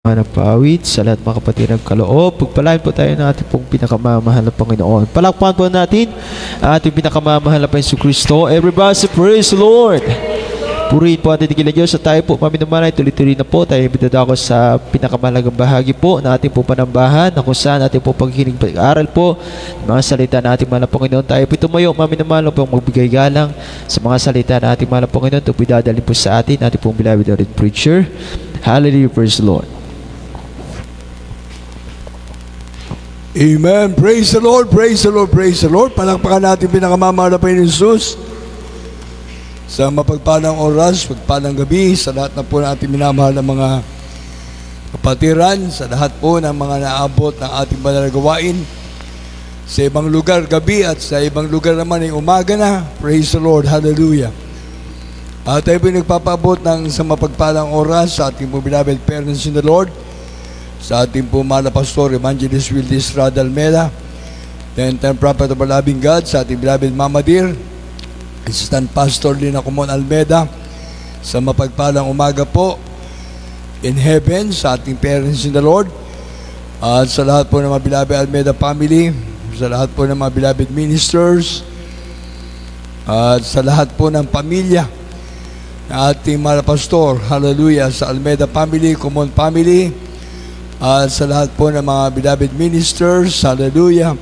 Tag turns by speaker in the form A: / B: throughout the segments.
A: Napawid sa lahat mga kapatid ng kaloob. Pagpalain po tayo ng ating pong pinakamamahal na Panginoon. Palakpan po natin ang ating pinakamamahal na Jesucristo. Everybody say, praise the Lord! Purihin po ating tigilan Diyos at tayo po maminamanay. Tuloy-tuloy na po tayo ibitadako sa pinakamalagang bahagi po na ating po panambahan na kung saan ating po pagkikinig pag-aaral po mga salita na ating mahal na Panginoon. Tayo po tumayo maminamanay po magbigay galang sa mga salita na ating mahal na Panginoon. Ito po idadalhin po sa atin ating pong beloved preacher. Hallelujah, praise the Lord.
B: Amen. Praise the Lord, praise the Lord, praise the Lord. Palakpakan natin pinakamamahal na Panginoon Jesus sa mapagpalang oras, pagpalang gabi, sa lahat na po natin minamahal ng mga kapatiran, sa lahat po ng mga naabot ng ating banal na gawain, sa ibang lugar gabi at sa ibang lugar naman ay umaga na. Praise the Lord, hallelujah. At tayo po nagpapabot ng sa mapagpalang oras sa ating po beloved parents in the Lord, sa ating po mahal na pastor, Evangelist Wildis Radalmela, then prophet of our loving God, sa ating beloved Mama Dear, Assistant Pastor Lina Comon Almeda, sa mapagpalang umaga po in heaven, sa ating parents in the Lord, at sa lahat po ng mga beloved Almeda family, sa lahat po ng mga beloved ministers, at sa lahat po ng pamilya na ating mahal na pastor, hallelujah, sa Almeda family, Comon family, at sa lahat po ng mga beloved ministers, hallelujah,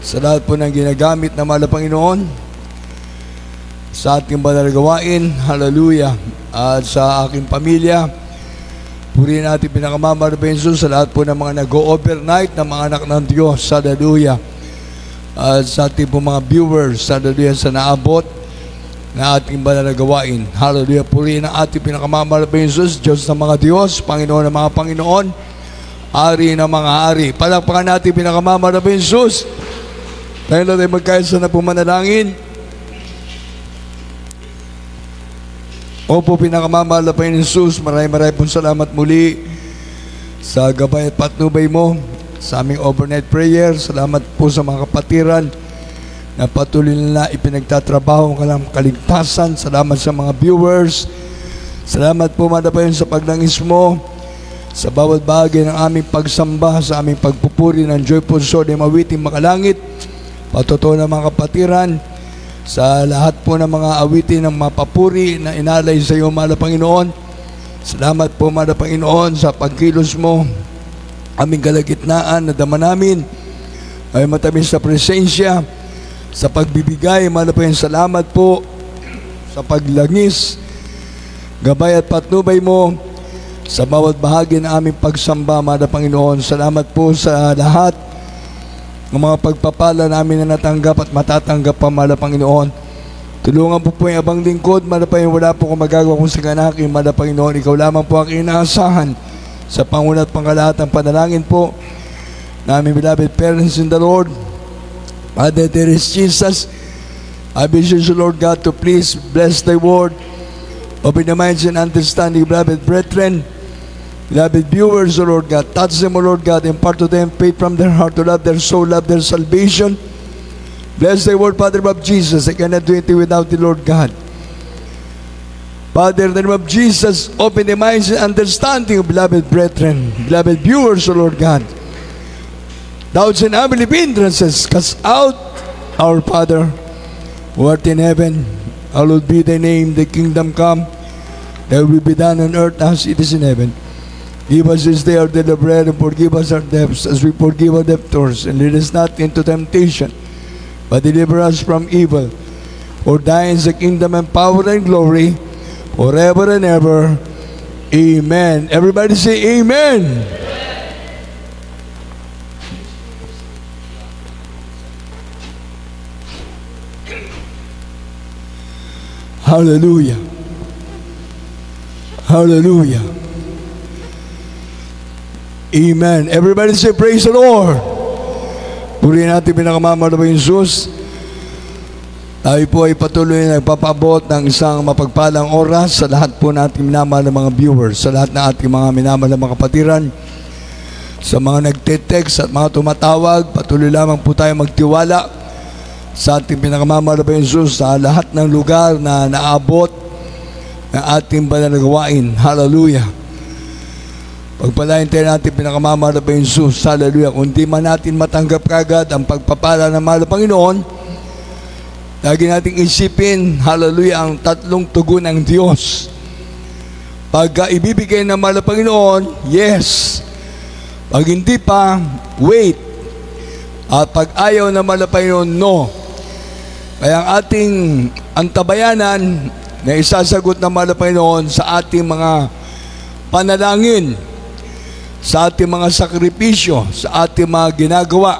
B: sa lahat po ng ginagamit na mahal na Panginoon sa ating banal na gawain, hallelujah, at sa aking pamilya, purihin natin pinakamamahal na Jesus, sa lahat po ng mga nag-overnight na mga anak ng Diyos, hallelujah, at sa ating po mga viewers, hallelujah, sa naabot na ating banal na gawain, hallelujah, purihin ang ating pinakamamahal na Jesus, Diyos ng mga Diyos, Panginoon ng mga Panginoon, Ari ng mga ari. Palakpakan natin pinakamamahal na Jesus. Tayo na tayo magkaisa na pumanalangin. Opo, pinakamamahal na Jesus, maraming pong salamat muli sa gabay at patnubay mo sa aming overnight prayer. Salamat po sa mga kapatiran na patuloy na ipinagtatrabaho ang kaligtasan. Salamat sa mga viewers. Salamat po, Madapayon, sa paglangis mo sa bawat bahagi ng aming pagsamba, sa aming pagpupuri ng joyful sword ay mawiting makalangit, patutuo ng mga kapatiran, sa lahat po ng mga awitin ng mapapuri na inalay sa iyo, mahal na Panginoon. Salamat po, mahal na Panginoon, sa pagkilos mo, aming kalagitnaan na dama namin ay matamis sa presensya, sa pagbibigay, mahal na Panginoon. Salamat po sa paglangis, gabay at patnubay mo sa bawat bahagi ng aming pagsamba, mahal na Panginoon. Salamat po sa lahat ng mga pagpapala namin na natanggap at matatanggap pa, mahal na Panginoon. Tulungan po po yung abang lingkod, mahal na Panginoon. Wala po kung magagawa kung sa kanakin, mahal na Panginoon. Ikaw lamang po ang inaasahan sa panguna at pangkalahatan. Panalangin po na aming beloved parents in the Lord, Mother Teresa Jesus. I beseech you, Lord God, to please bless thy word, open the minds and understanding, beloved brethren, beloved viewers, O Lord God. Touch them, O Lord God. Impart to them faith from their heart to love their soul, love their salvation. Bless thy word, Father of Jesus. I cannot do anything without the Lord God. Father, in the name of Jesus, open the minds and understanding of beloved brethren, beloved viewers, O Lord God. Doubts and unbelief hindrances, cast out, our Father, who art in heaven. Hallowed be thy name, thy kingdom come, thy will be done on earth as it is in heaven. Give us this day our daily bread, and forgive us our debts as we forgive our debtors, and lead us not into temptation, but deliver us from evil. For thine is the kingdom and power and glory, forever and ever. Amen. Everybody say amen. Hallelujah. Hallelujah. Amen. Everybody say praise the Lord. Purihin natin pinakamamahal na Jesus. Tayo po ay patuloy na nagpapabot ng isang mapagpalang oras sa lahat po natin minamahal ng mga viewers, sa lahat ng ating mga minamahal ng mga kapatiran, sa mga nagte-text at mga tumatawag. Patuloy lamang po tayo magtiwala sa ating pinakamamahal na Jesus sa lahat ng lugar na naabot ng ating banal na gawain. Hallelujah. Pagpalain tayo natin pinakamamahal na Panginoon Jesus. Hallelujah. Kung di man natin matanggap kagad ang pagpapala ng mahal na Panginoon, lagi nating isipin, hallelujah, ang tatlong tugon ng Diyos. Pagka ibibigay ng mahal na Panginoon, yes. Pag hindi pa, wait. At pag ayaw ng mahal na Panginoon, no. Kaya ang ating antabayanan na isasagot ng mahal na Panginoon sa ating mga panalangin, sa ating mga sakripisyo, sa ating mga ginagawa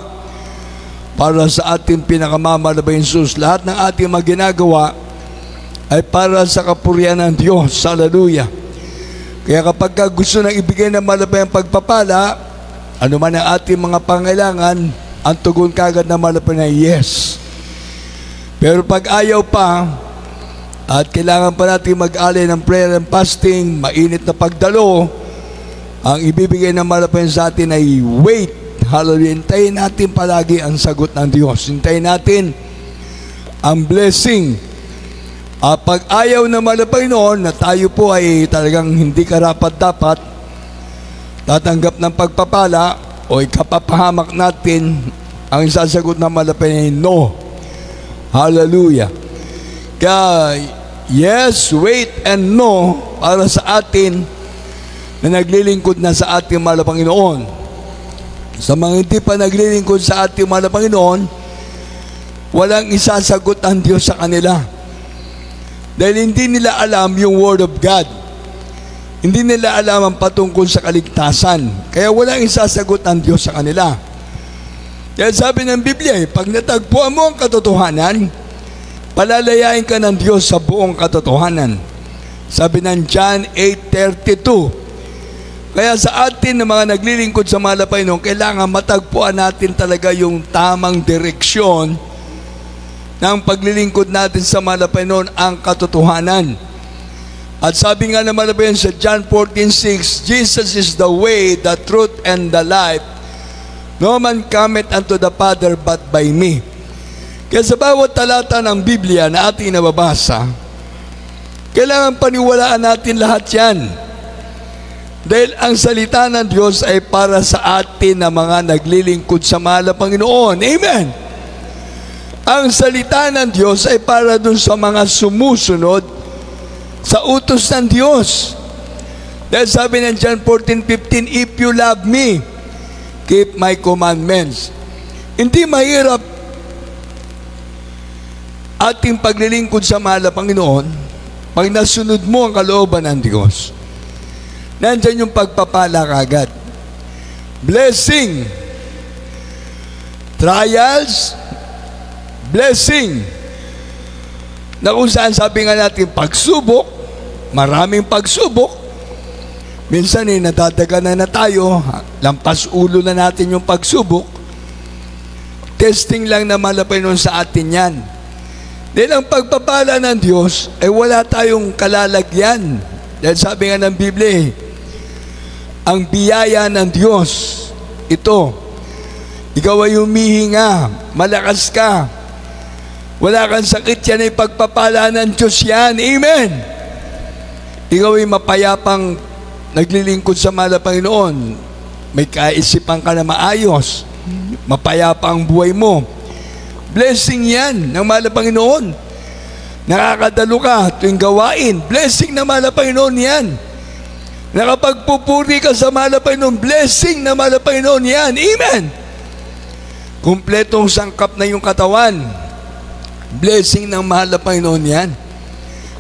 B: para sa ating pinakamamahal na Jesus. Lahat ng ating mga ginagawa ay para sa kapurihan ng Diyos. Hallelujah. Kaya kapag gusto nang ibigay ng malapay ang pagpapala, ano man ang ating mga pangailangan, ang tugon kagad na malapay na yes. Pero pag ayaw pa, at kailangan pa natin mag-alay ng prayer and fasting, mainit na pagdalo, ang ibibigay ng malapay sa atin ay wait. Hallelujah. Hintayin natin palagi ang sagot ng Diyos. Hintayin natin ang blessing. Pag ayaw na malapay noon na tayo po ay talagang hindi karapat-dapat tatanggap ng pagpapala o ikapapahamak natin, ang isasagot ng malapay ay no. Hallelujah. Kaya yes, wait, and no para sa atin na naglilingkod na sa ating mahal na Panginoon. Sa mga hindi pa naglilingkod sa ating mahal na Panginoon, walang isasagot ang Diyos sa kanila. Dahil hindi nila alam yung Word of God. Hindi nila alam ang patungkol sa kaligtasan. Kaya walang isasagot ang Diyos sa kanila. Kaya sabi ng Biblia, pag natagpuan mo ang katotohanan, palalayain ka ng Diyos sa buong katotohanan. Sabi ng John 8:32. Kaya sa atin na mga naglilingkod sa mahal na Panginoon, kailangan matagpuan natin talaga yung tamang direksyon ng paglilingkod natin sa mahal na Panginoon, ang katotohanan. At sabi nga naman sa John 14:6, Jesus is the way, the truth, and the life. No man cometh unto the Father but by me. Kaya sa bawat talata ng Biblia na ating nababasa, kailangan paniwalaan natin lahat yan. Dahil ang salita ng Diyos ay para sa atin na mga naglilingkod sa mahal na Panginoon. Amen! Ang salita ng Diyos ay para dun sa mga sumusunod sa utos ng Diyos. Dahil sabi ng John 14:15, if you love me, keep my commandments. Hindi mahirap ating paglilingkod sa mahal na Panginoon pag nasunod mo ang kalooban ng Diyos. Nandyan yung pagpapala kagad. Blessing. Trials. Blessing. Na kung saan sabi nga natin, pagsubok, maraming pagsubok. Minsan natadaganan na tayo, lampas ulo na natin yung pagsubok. Testing lang na malapay nun sa atin yan. Dahil ang pagpapala ng Diyos ay wala tayong kalalagyan. Dahil sabi nga ng Biblia, ang biyaya ng Diyos, ito, ikaw ay humihinga, malakas ka, wala kang sakit, yan ay pagpapala ng Diyos yan. Amen! Ikaw ay mapayapang naglilingkod sa mahal na Panginoon, may kaisipan ka na maayos, mapayapa ang buhay mo. Blessing yan ng mahal na Panginoon. Nakakadalo ka tuwing gawain, blessing ng mahal na Panginoon yan. Nakapagpupuri ka sa mahal na Panginoon, blessing ng mahal na Panginoon yan. Amen! Kumpletong sangkap na yung katawan, blessing ng mahal na Panginoon yan.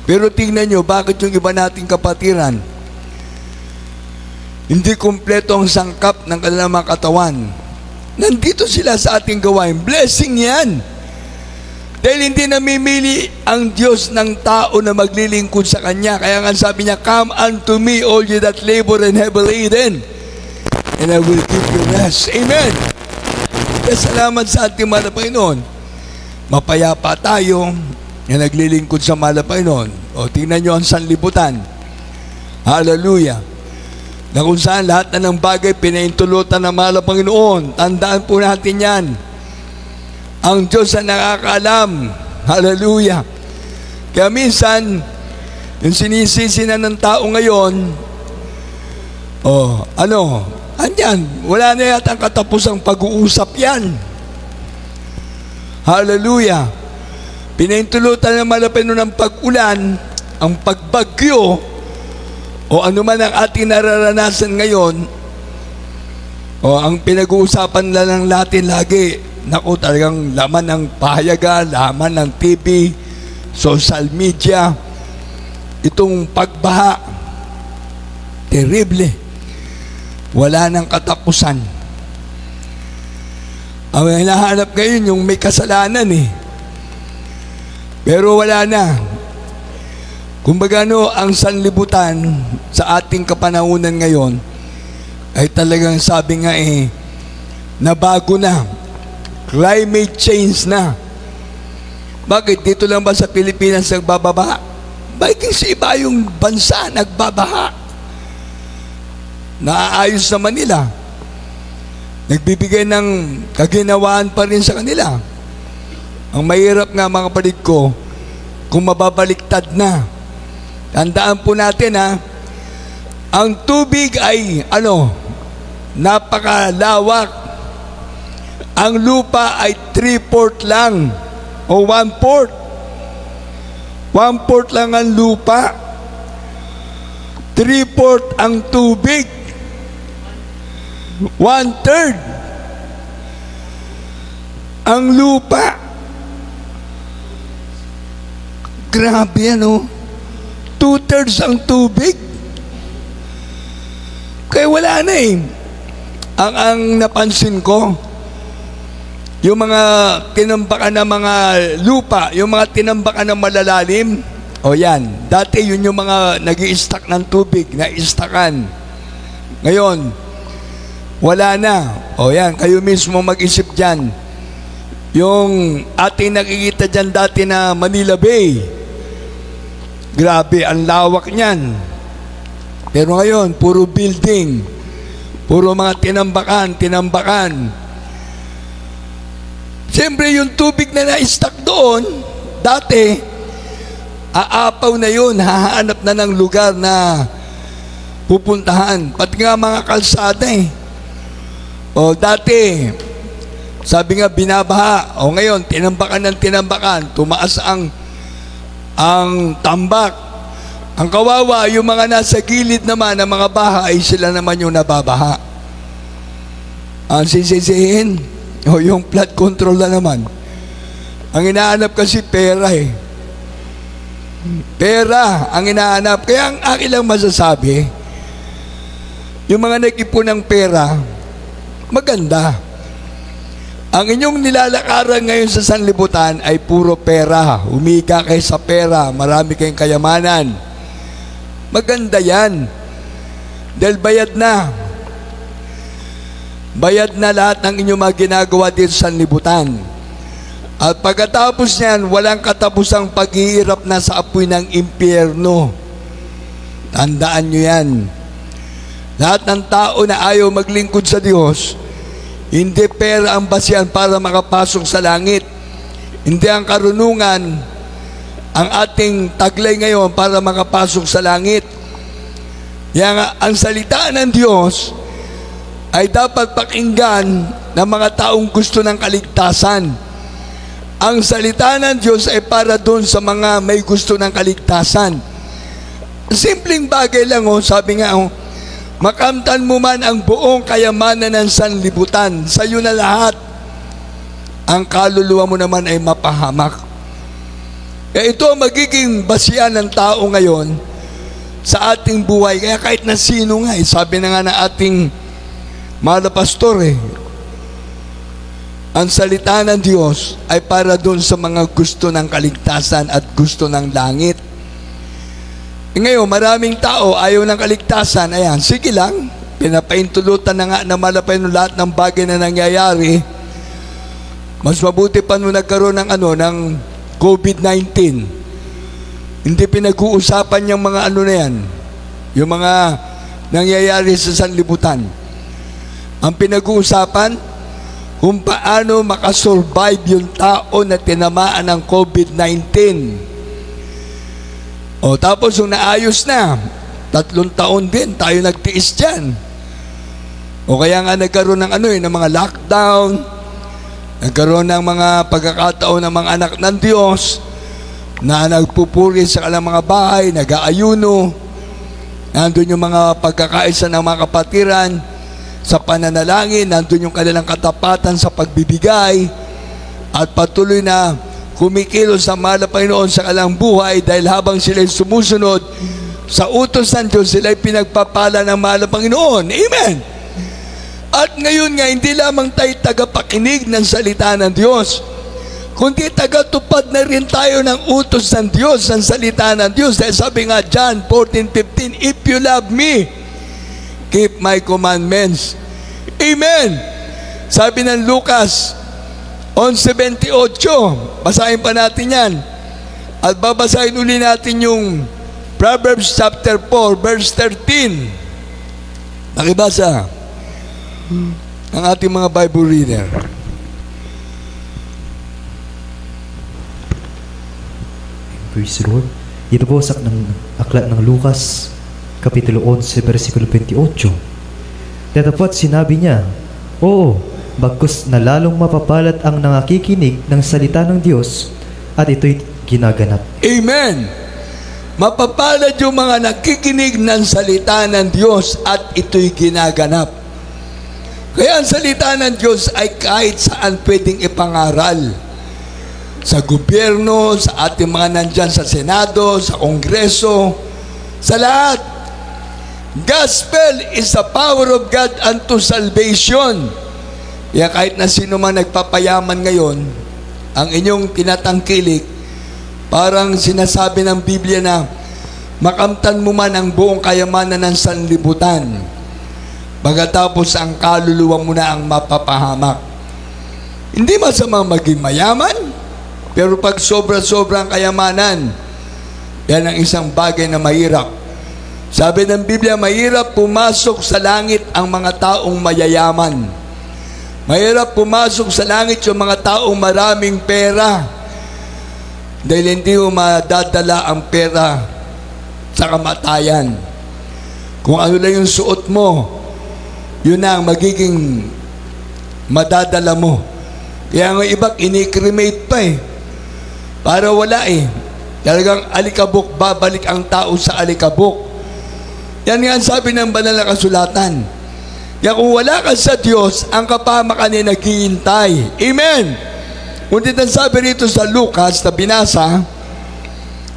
B: Pero tingnan nyo, bakit yung iba nating kapatiran, hindi kumpleto ang sangkap ng kanilang mga katawan. Nandito sila sa ating gawain, blessing yan. Dahil hindi namimili ang Diyos ng tao na maglilingkod sa Kanya. Kaya nga sabi niya, come unto me, all ye that labor and heavy laden, and I will give you rest. Amen! Kaya salamat sa ating mahal na Panginoon. Mapayapa tayo na naglilingkod sa mahal na Panginoon. O tingnan nyo ang sanlibutan. Hallelujah! Na kung saan lahat na ng bagay pinaintulutan ng mahal na Panginoon. Tandaan po natin yan. Ang Diyos ang nakakaalam. Hallelujah. Kaya minsan, yung sinisisi na ng tao ngayon, Andyan, wala na yata ang katapusang pag-uusap yan. Hallelujah. Pinahintulutan ng malapino ng pag-ulan, ang pagbagyo, o ano man ang ating nararanasan ngayon, ang pinag-uusapan lang natin lagi, naku, talagang laman ng pahayagan, laman ng TV, social media, itong pagbaha, terrible. Wala nang katapusan. Ang hinahanap ngayon yung may kasalanan Pero wala na. Kumbaga ang sanlibutan sa ating kapanahunan ngayon ay talagang sabi nga nabago na. Climate change na. Bakit? Dito lang ba sa Pilipinas nagbabaha? Bakit sa iba yung bansa nagbabaha? Naaayos naman nila. Nagbibigay ng kaginawaan pa rin sa kanila. Ang mahirap nga mga kapatid ko, kung mababaliktad na. Tandaan po natin ang tubig ay napakalawak. Ang lupa ay 3/4 lang o 1/4. 1/4 lang ang lupa. 3/4 ang tubig. 1/3 ang lupa. Grabe 2/3 ang tubig. Kaya wala na Ang napansin ko, yung mga tinambakan ng mga lupa, yung mga tinambakan ng malalalim, yan. Dati yun yung mga nag-i-stack ng tubig, na-istakan. Ngayon, wala na. Yan, kayo mismo mag-isip dyan. Yung ating nakikita dyan dati na Manila Bay, grabe, ang lawak niyan. Pero ngayon, puro building, puro mga tinambakan. Siyempre, yung tubig na na-stack doon, dati, aapaw na yun, hahanap na ng lugar na pupuntahan. Pati nga mga kalsada dati, sabi nga binabaha. Ngayon, tinambakan, tumaas ang tambak. Ang kawawa, yung mga nasa gilid naman ng mga bahay, sila naman yung nababaha. Ang sisisihin, yung flood control na naman. Ang inaanap kasi pera Pera ang inaanap. Kaya ang akin lang masasabi, yung mga nag-ipon ng pera, maganda. Ang inyong nilalakaran ngayon sa sanlibutan ay puro pera. Humika kayo sa pera, marami kayong kayamanan. Maganda yan. Dahil bayad na. Bayad na lahat ng inyong mga ginagawa dito sa sanlibutan. At pagkatapos niyan, walang katapusang paghihirap na sa apoy ng impyerno. Tandaan nyo yan. Lahat ng tao na ayaw maglingkod sa Diyos, hindi pera ang basihan para makapasok sa langit. Hindi ang karunungan ang ating taglay ngayon para makapasok sa langit. Kaya nga, ang salita ng Diyos ay dapat pakinggan ng mga taong gusto ng kaligtasan. Ang salita ng Diyos ay para doon sa mga may gusto ng kaligtasan. Simpleng bagay lang sabi nga makamtan mo man ang buong kayamanan ng sanlibutan, sa iyo na lahat. Ang kaluluwa mo naman ay mapahamak. Kaya ito ang magiging basihan ng tao ngayon sa ating buhay. Kaya kahit na sino nga, sabi na nga ng ating mahal na pastor ang salita ng Diyos ay para doon sa mga gusto ng kaligtasan at gusto ng langit. Ngayon, maraming tao ayaw ng kaligtasan. Ayan, sige lang, pinapaintulutan na nga na malapay ng lahat ng bagay na nangyayari. Mas mabuti pa nung nagkaroon ng COVID-19. Hindi pinag-uusapan yung mga na yan, yung mga nangyayari sa sanlibutan. Ang pinag-uusapan, kung paano makasurvive yung tao na tinamaan ng COVID-19. Tapos yung naayos na, 3 taon din tayo nagtiis dyan. O kaya nga nagkaroon ng ng mga lockdown, nagkaroon ng mga pagkakataon ng mga anak ng Diyos na nagpupuri sa kanilang mga bahay, nag-aayuno, nandun yung mga pagkakaisa ng mga kapatiran sa pananalangin, nandun yung kanilang katapatan sa pagbibigay, at patuloy na kumikilos sa mahal na Panginoon sa kanilang buhay dahil habang sila sumusunod sa utos ng Diyos, sila ay pinagpapala ng mahal na Panginoon. Amen! At ngayon nga, hindi lamang tayo tagapakinig ng salita ng Diyos, kundi tagatupad na rin tayo ng utos ng Diyos, ng salita ng Diyos. Dahil sabi nga John 14:15, if you love me, keep my commandments. Amen! Sabi ng Lucas 11:28, basahin pa natin yan. At babasahin uli natin yung Proverbs chapter 4, verse 13. Nakibasa ang ating mga Bible reader.
C: Praise the Lord. Ito po sa aklat ng Lucas, Kapitulo 11, versikulo 28. Tatapat sinabi niya, oo, bagkus na lalong mapapalat ang nangakikinig ng salita ng Diyos at ito'y ginaganap.
B: Amen! Mapapalad yung mga nakikinig ng salita ng Diyos at ito'y ginaganap. Kaya ang salita ng Diyos ay kahit saan pwedeng ipangaral. Sa gobyerno, sa ating mga nandyan sa Senado, sa Kongreso, sa lahat. Gospel is the power of God unto salvation. Kaya kahit na sino man nagpapayaman ngayon, ang inyong tinatangkilik, parang sinasabi ng Biblia na makamtan mo man ang buong kayamanan ng sanlibutan, pagkatapos ang kaluluwa mo na ang mapapahamak. Hindi masama maging mayaman, pero pag sobra-sobra ang kayamanan, yan ang isang bagay na mahirap. Sabi ng Biblia, mahirap pumasok sa langit ang mga taong mayayaman. Mahirap pumasok sa langit yung mga taong maraming pera, dahil hindi mo madadala ang pera sa kamatayan. Kung ano lang yung suot mo, yun na ang magiging madadala mo. Kaya nga iba, kinikremate pa para wala Talagang alikabok, babalik ang tao sa alikabok. Yan nga ang sabi ng banal na kasulatan. Kaya kung wala ka sa Diyos, ang kapahamakan ay naghihintay. Amen! Ngunit ang sabi rito sa Lucas na binasa,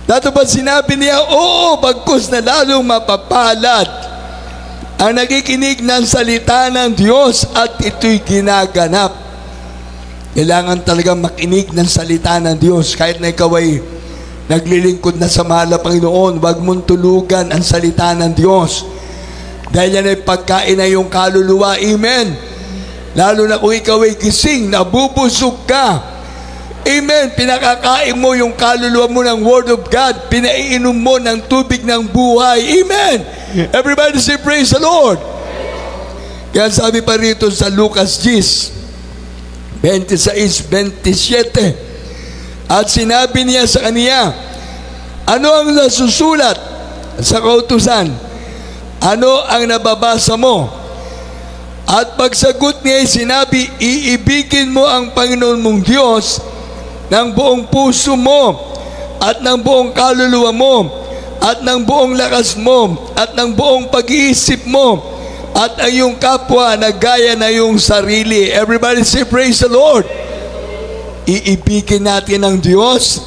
B: dato ba sinabi niya, oo, bagkus na lalong mapapalad ang nakikinig ng salita ng Diyos at ito'y ginaganap. Kailangan talaga makinig ng salita ng Diyos. Kahit na ikaw ay naglilingkod na sa mahal na Panginoon, wag mong tulugan ang salita ng Diyos. Dahil yan ay pagkain na yung kaluluwa. Amen! Lalo na kung ikaw ay gising, nabubusog ka. Amen! Pinakakain mo yung kaluluwa mo ng Word of God. Pinaiinom mo ng tubig ng buhay. Amen! Everybody say praise the Lord! Kaya sabi pa rito sa Lucas 10, 26-27, at sinabi niya sa kaniya, ano ang nasusulat sa kautusan? Ano ang nababasa mo? At pagsagot niya ay sinabi, iibigin mo ang Panginoon mong Diyos ng buong puso mo at ng buong kaluluwa mo at ng buong lakas mo at ng buong pag-iisip mo at ang iyong kapwa na gaya na iyong sarili. Everybody say praise the Lord. Iibigin natin ang Diyos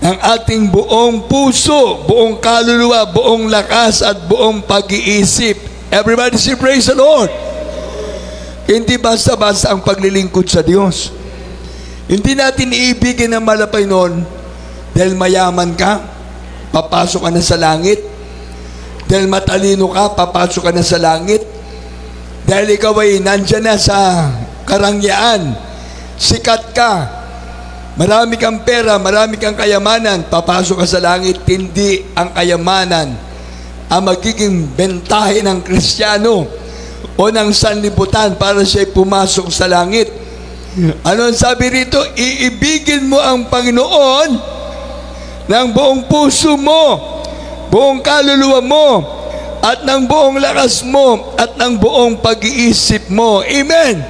B: ng ating buong puso, buong kaluluwa, buong lakas at buong pag-iisip. Everybody say praise the Lord. Hindi basta-basta ang paglilingkod sa Diyos. Hindi natin iibigin ang malapay noon dahil mayaman ka, papasok ka na sa langit. Dahil matalino ka, papasok ka na sa langit. Dahil ikaw ay nandyan na sa karangyaan, sikat ka, marami kang pera, marami kang kayamanan, papasok ka sa langit. Hindi ang kayamanan ang magiging bentahe ng Kristiyano o ng sanlibutan para siya pumasok sa langit. Ano ang sabi rito? Iibigin mo ang Panginoon ng buong puso mo, buong kaluluwa mo, at ng buong lakas mo, at ng buong pag-iisip mo. Amen.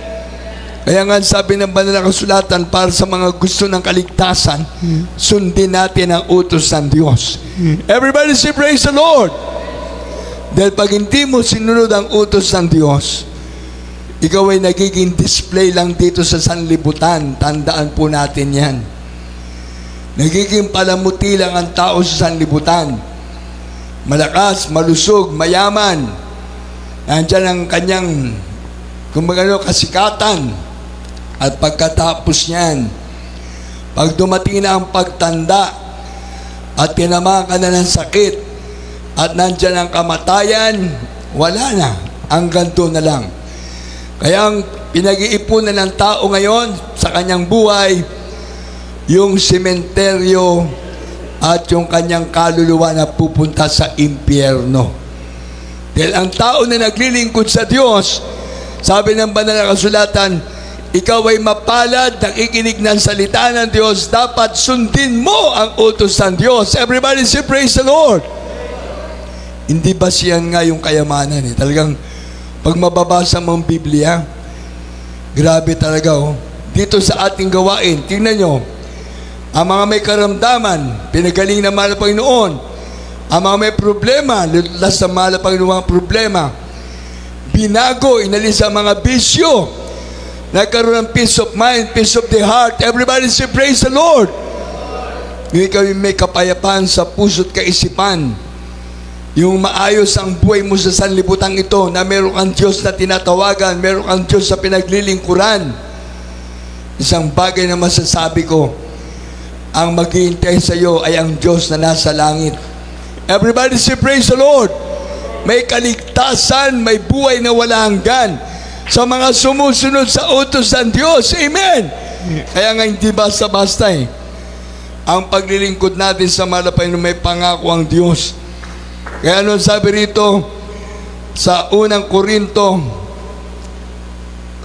B: Kaya nga sabi ng banal na kasulatan, para sa mga gusto ng kaligtasan, sundin natin ang utos ng Diyos. Everybody say praise the Lord. Dahil pag hindi mo sinunod ang utos ng Diyos, ikaw ay nagiging display lang dito sa sanlibutan. Tandaan po natin yan. Nagiging palamuti lang ang tao sa sanlibutan. Malakas, malusog, mayaman. Nandiyan ang kanyang kasikatan. At pagkatapos niyan, pag dumating na ang pagtanda at tinamaan ka na ng sakit at nandyan ang kamatayan, wala na. Hanggang doon na lang. Kaya ang pinag-iipunan ng tao ngayon sa kanyang buhay, yung sementeryo at yung kanyang kaluluwa na pupunta sa impyerno. Dahil ang tao na naglilingkod sa Diyos, sabi ng banal na kasulatan, ikaw ay mapalad, nakikinig ng salita ng Diyos, dapat sundin mo ang utos ng Diyos. Everybody say praise the Lord. Hindi ba siyan nga yung kayamanan eh? Talagang pag mababasa mo ang Biblia, grabe talaga oh. Dito sa ating gawain, tingnan nyo, ang mga may karamdaman, pinagaling na mahal na Panginoon. Ang mga may problema, lulas na mahal na Panginoon ang problema, binago, inalis ang mga bisyo, nagkaroon ng peace of mind, peace of the heart. Everybody say praise the Lord. Yung ikaw may kapayapaan sa puso't kaisipan, yung maayos ang buhay mo sa sanlibutan ito, na meron kang Diyos na tinatawagan, meron kang Diyos na pinaglilingkuran. Isang bagay na masasabi ko, ang maghihintay sa iyo ay ang Diyos na nasa langit. Everybody say praise the Lord. May kaligtasan, may buhay na wala hanggan sa mga sumusunod sa utos ng Diyos. Amen. Kaya nga hindi basta-basta eh. Ang paglilingkod natin sa malapay na may pangako ang Diyos. Kaya ano sabi rito sa unang Korinto,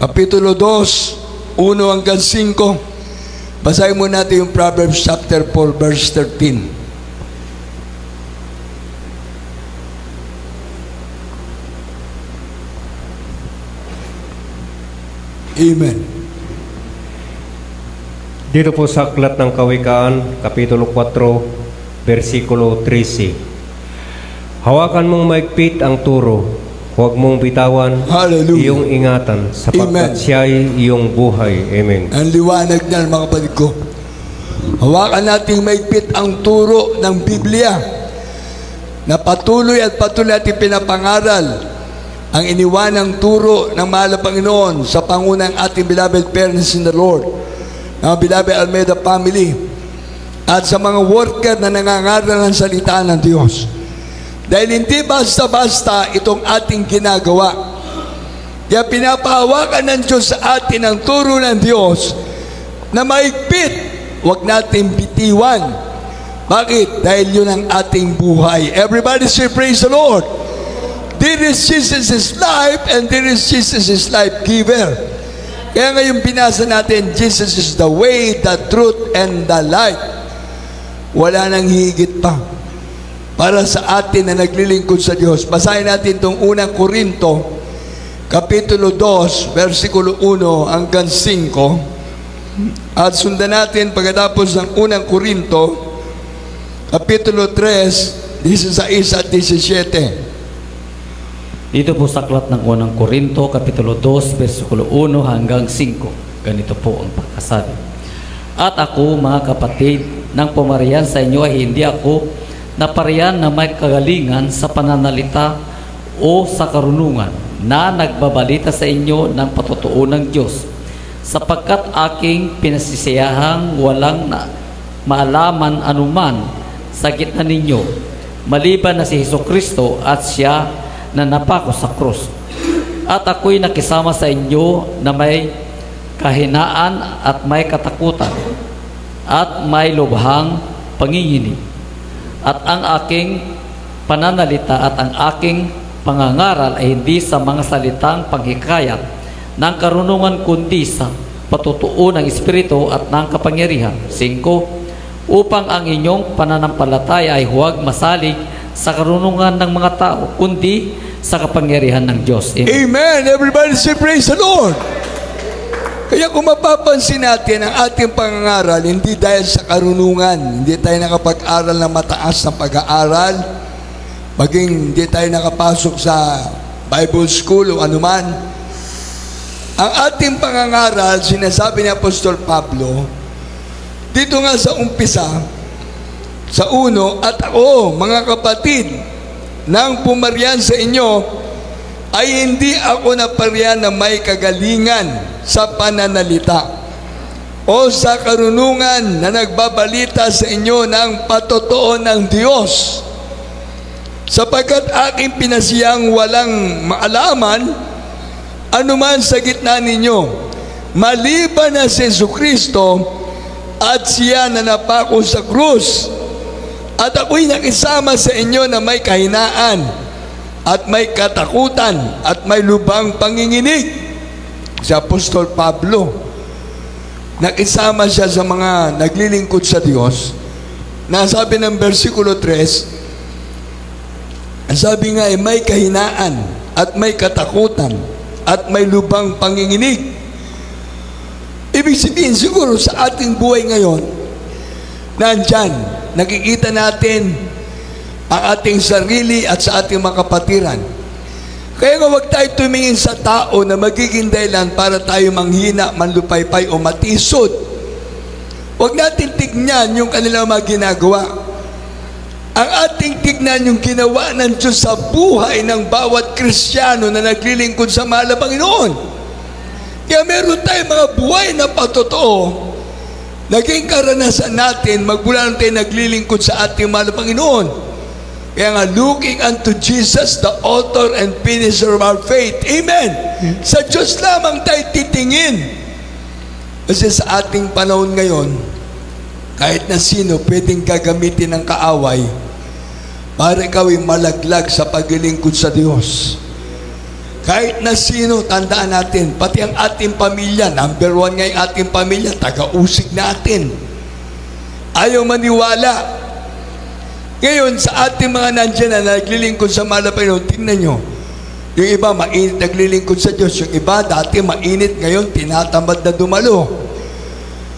B: Kapitulo 2, 1 hanggang 5. Basahin mo natin yung Proverbs chapter 4, verse 13. Amen.
D: Dito po sa Aklat ng Kawikaan, Kapitulo 4, versikulo 13. Hawakan mong maigpit ang turo, huwag mong bitawan iyong ingatan, sapagkat siya'y iyong buhay. Amen. Ang
B: liwanag niyan, mga kapatid ko. Hawakan nating maigpit ang turo ng Biblia, na patuloy at patuloy natin pinapangaral ang iniwanang turo ng mahal na Panginoon sa pangunang ating beloved parents in the Lord, ng beloved Almeida family, at sa mga worker na nangangaral ng salita ng Diyos. Dahil hindi basta-basta itong ating ginagawa. Kaya pinapahawakan ng Diyos sa atin ang turo ng Diyos na maigpit, huwag natin bitiwan. Bakit? Dahil yun ang ating buhay. Everybody say praise the Lord. There is Jesus' life, and there is Jesus' life giver. Kaya ngayon binasa natin, Jesus is the way, the truth, and the life. Wala nang higit pa para sa atin na naglilingkod sa Diyos. Basahin natin itong unang Korinto, Kapitulo 2, versikulo 1 hanggang 5. At sundan natin pagkatapos ng unang Korinto, Kapitulo 3, 16 at 17.
E: Dito po sa aklat ng unang Korinto, Kapitulo 2, versikulo 1 hanggang 5. Ganito po ang pagkasabi. At ako, mga kapatid, nang pumarihan sa inyo ay hindi ako naparihan na may kagalingan sa pananalita o sa karunungan na nagbabalita sa inyo ng patutuo ng Diyos, sapagkat aking pinasisiyahang walang maalaman anuman sa gitna ninyo, maliban na si Hesukristo at siya na napako sa krus. At ako'y nakisama sa inyo na may kahinaan at may katakutan at may lubhang panginginig. At ang aking pananalita at ang aking pangangaral ay hindi sa mga salitang panghikayat ng karunungan, kundi sa patutuo ng Espiritu at ng kapangyarihan. 5. Upang ang inyong pananampalataya ay huwag masalig sa karunungan ng mga tao, kundi sa kapangyarihan ng Diyos. Amen.
B: Amen. Everybody say praise the Lord. Kaya kung mapapansin natin ang ating pangangaral, hindi dahil sa karunungan, hindi tayo nakapag-aral na mataas na pag-aaral, maging hindi tayo nakapasok sa Bible school o anuman. Ang ating pangangaral, sinasabi ni Apostol Pablo, dito nga sa umpisa, sa 1, at ako, mga kapatid, nang pumarian sa inyo, ay hindi ako naparian na may kagalingan sa pananalita o sa karunungan na nagbabalita sa inyo ng patotoo ng Diyos, sapagkat aking pinasiyang walang maalaman anuman sa gitna ninyo, maliban na si Jesucristo at siya na napako sa krus. At ako'y nakisama sa inyo na may kahinaan at may katakutan at may lubang panginginig. Si Apostol Pablo, nakisama siya sa mga naglilingkod sa Diyos. Nasabi ng versikulo 3, ang sabi nga ay may kahinaan at may katakutan at may lubang panginginig. Ibig sabihin siguro sa ating buhay ngayon, nandyan, nakikita natin ang ating sarili at sa ating mga kapatiran. Kaya nga huwag tayo tumingin sa tao na magiging dahilan para tayo manghina, manlupaypay o matisod. Huwag natin tignan yung kanilang mga ginagawa. Ang ating tignan yung ginawa ng Diyos sa buhay ng bawat Kristiyano na naglilingkod sa mahal na Panginoon. Kaya meron tayong mga buhay na patotoo, naging karanasan natin magmula nang tayo naglilingkod sa ating mahal na Panginoon. Kaya nga, looking unto Jesus, the author and finisher of our faith. Amen. Sa Diyos lamang tayo titingin. Kasi sa ating panahon ngayon, kahit na sino pwedeng gagamitin ng kaaway para ikaw ay malaglag sa paglilingkod sa Diyos. Kahit na sino, tandaan natin, pati ang ating pamilya, number 1 nga yung ating pamilya, taga-usig natin. Ayaw maniwala. Ngayon, sa ating mga nandiyan na naglilingkod sa mahal na Panginoon, tingnan nyo, yung iba mainit naglilingkod sa Diyos, yung iba dati mainit, ngayon tinatamad na dumalo.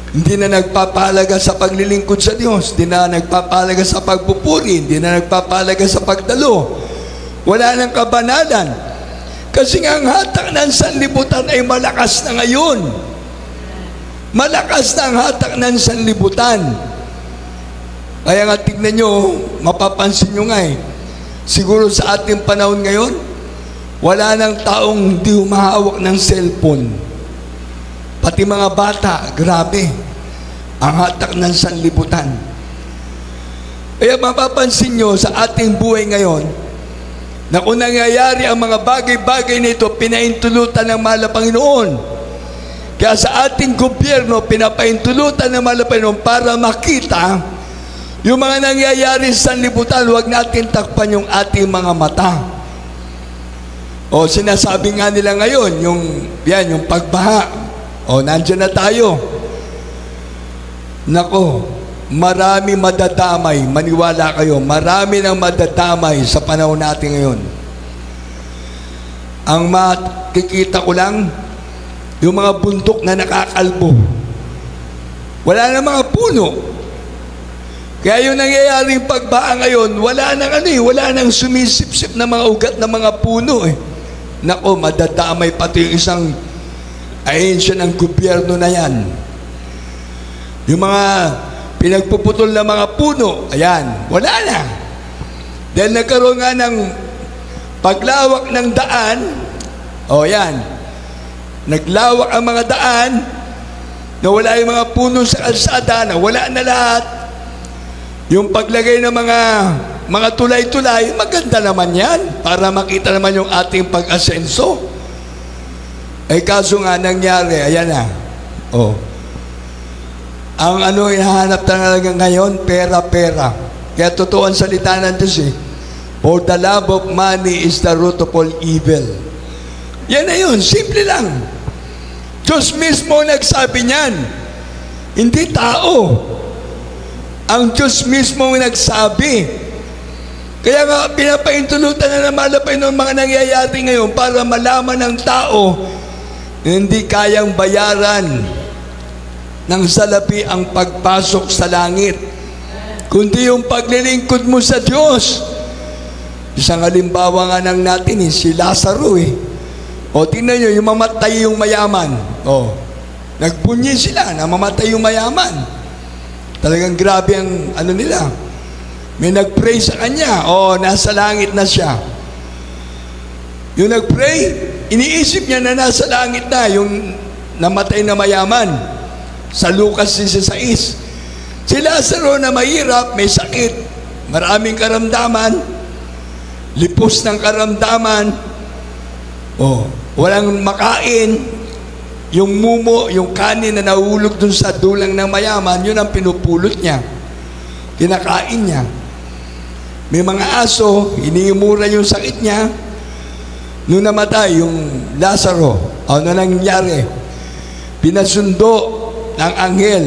B: Hindi na nagpapahalaga sa paglilingkod sa Diyos, hindi na nagpapahalaga sa pagpupuri, hindi na nagpapahalaga sa pagdalo. Wala nang kabanalan. Kasi nga ang hatak ng sanlibutan ay malakas na ngayon. Malakas na ang hatak ng sanlibutan. Kaya nga tignan nyo, mapapansin nyo nga siguro sa ating panahon ngayon, wala nang taong hindi humahawak ng cellphone. Pati mga bata, grabe, ang hatak ng sanlibutan. Kaya mapapansin nyo sa ating buhay ngayon, na kung nangyayari ang mga bagay-bagay nito, pinaintulutan ng mahal na Panginoon. Kaya sa ating gobyerno, pinapaintulutan ng mahal na Panginoon para makita yung mga nangyayari sa sanlibutan. Huwag natin takpan yung ating mga mata. O sinasabi nga nila ngayon, yung pagbaha. O nandiyan na tayo. Nako, marami madadamay, maniwala kayo, marami nang madadamay sa panahon natin ngayon. Ang makikita ko lang, yung mga bundok na nakakalbo. Wala na mga puno. Kaya yung nangyayaring pagbaha ngayon, wala nang sumisip-sip na mga ugat na mga puno Nako, madadamay pati yung isang ahensya ng gobyerno na yan. Yung mga pinagpuputol na mga puno, ayan, wala na. Dahil nagkaroon nga ng paglawak ng daan, yan, naglawak ang mga daan, na wala yung mga puno sa kalsada, na wala na lahat. Yung paglagay ng mga tulay-tulay, maganda naman yan, para makita naman yung ating pag-asenso. Kaso nga nangyari, ayan na, ang hinahanap talaga ngayon, pera-pera. Kaya totoo ang salita ng Diyos for the love of money is the root of all evil. Yan na yun, simple lang. Diyos mismo nagsabi niyan, hindi tao. Ang Diyos mismo nagsabi Kaya nga, pinapaintulutan na malapay ng mga nangyayari ngayon para malaman ng tao na hindi kayang bayaran ng salapi ang pagpasok sa langit, kundi yung paglilingkod mo sa Diyos. Isang halimbawa nga nang natin si Lazaro O tingnan nyo, yung mamatay yung mayaman. Nagpunyi sila na mamatay yung mayaman. Talagang grabe ang ano nila. May nag-pray sa kanya. Nasa langit na siya. Yung nag-pray, iniisip niya na nasa langit na yung namatay na mayaman. Sa Lucas 16. Si Lazaro na mahirap, may sakit, maraming karamdaman, lipos ng karamdaman, walang makain, yung mumo, yung kanin na nahulog dun sa dulang ng mayaman, yun ang pinupulot niya. Kinakain niya. May mga aso, iniimura yung sakit niya. Nung namatay yung Lazaro, ano nangyari? Pinasundo ng anghel.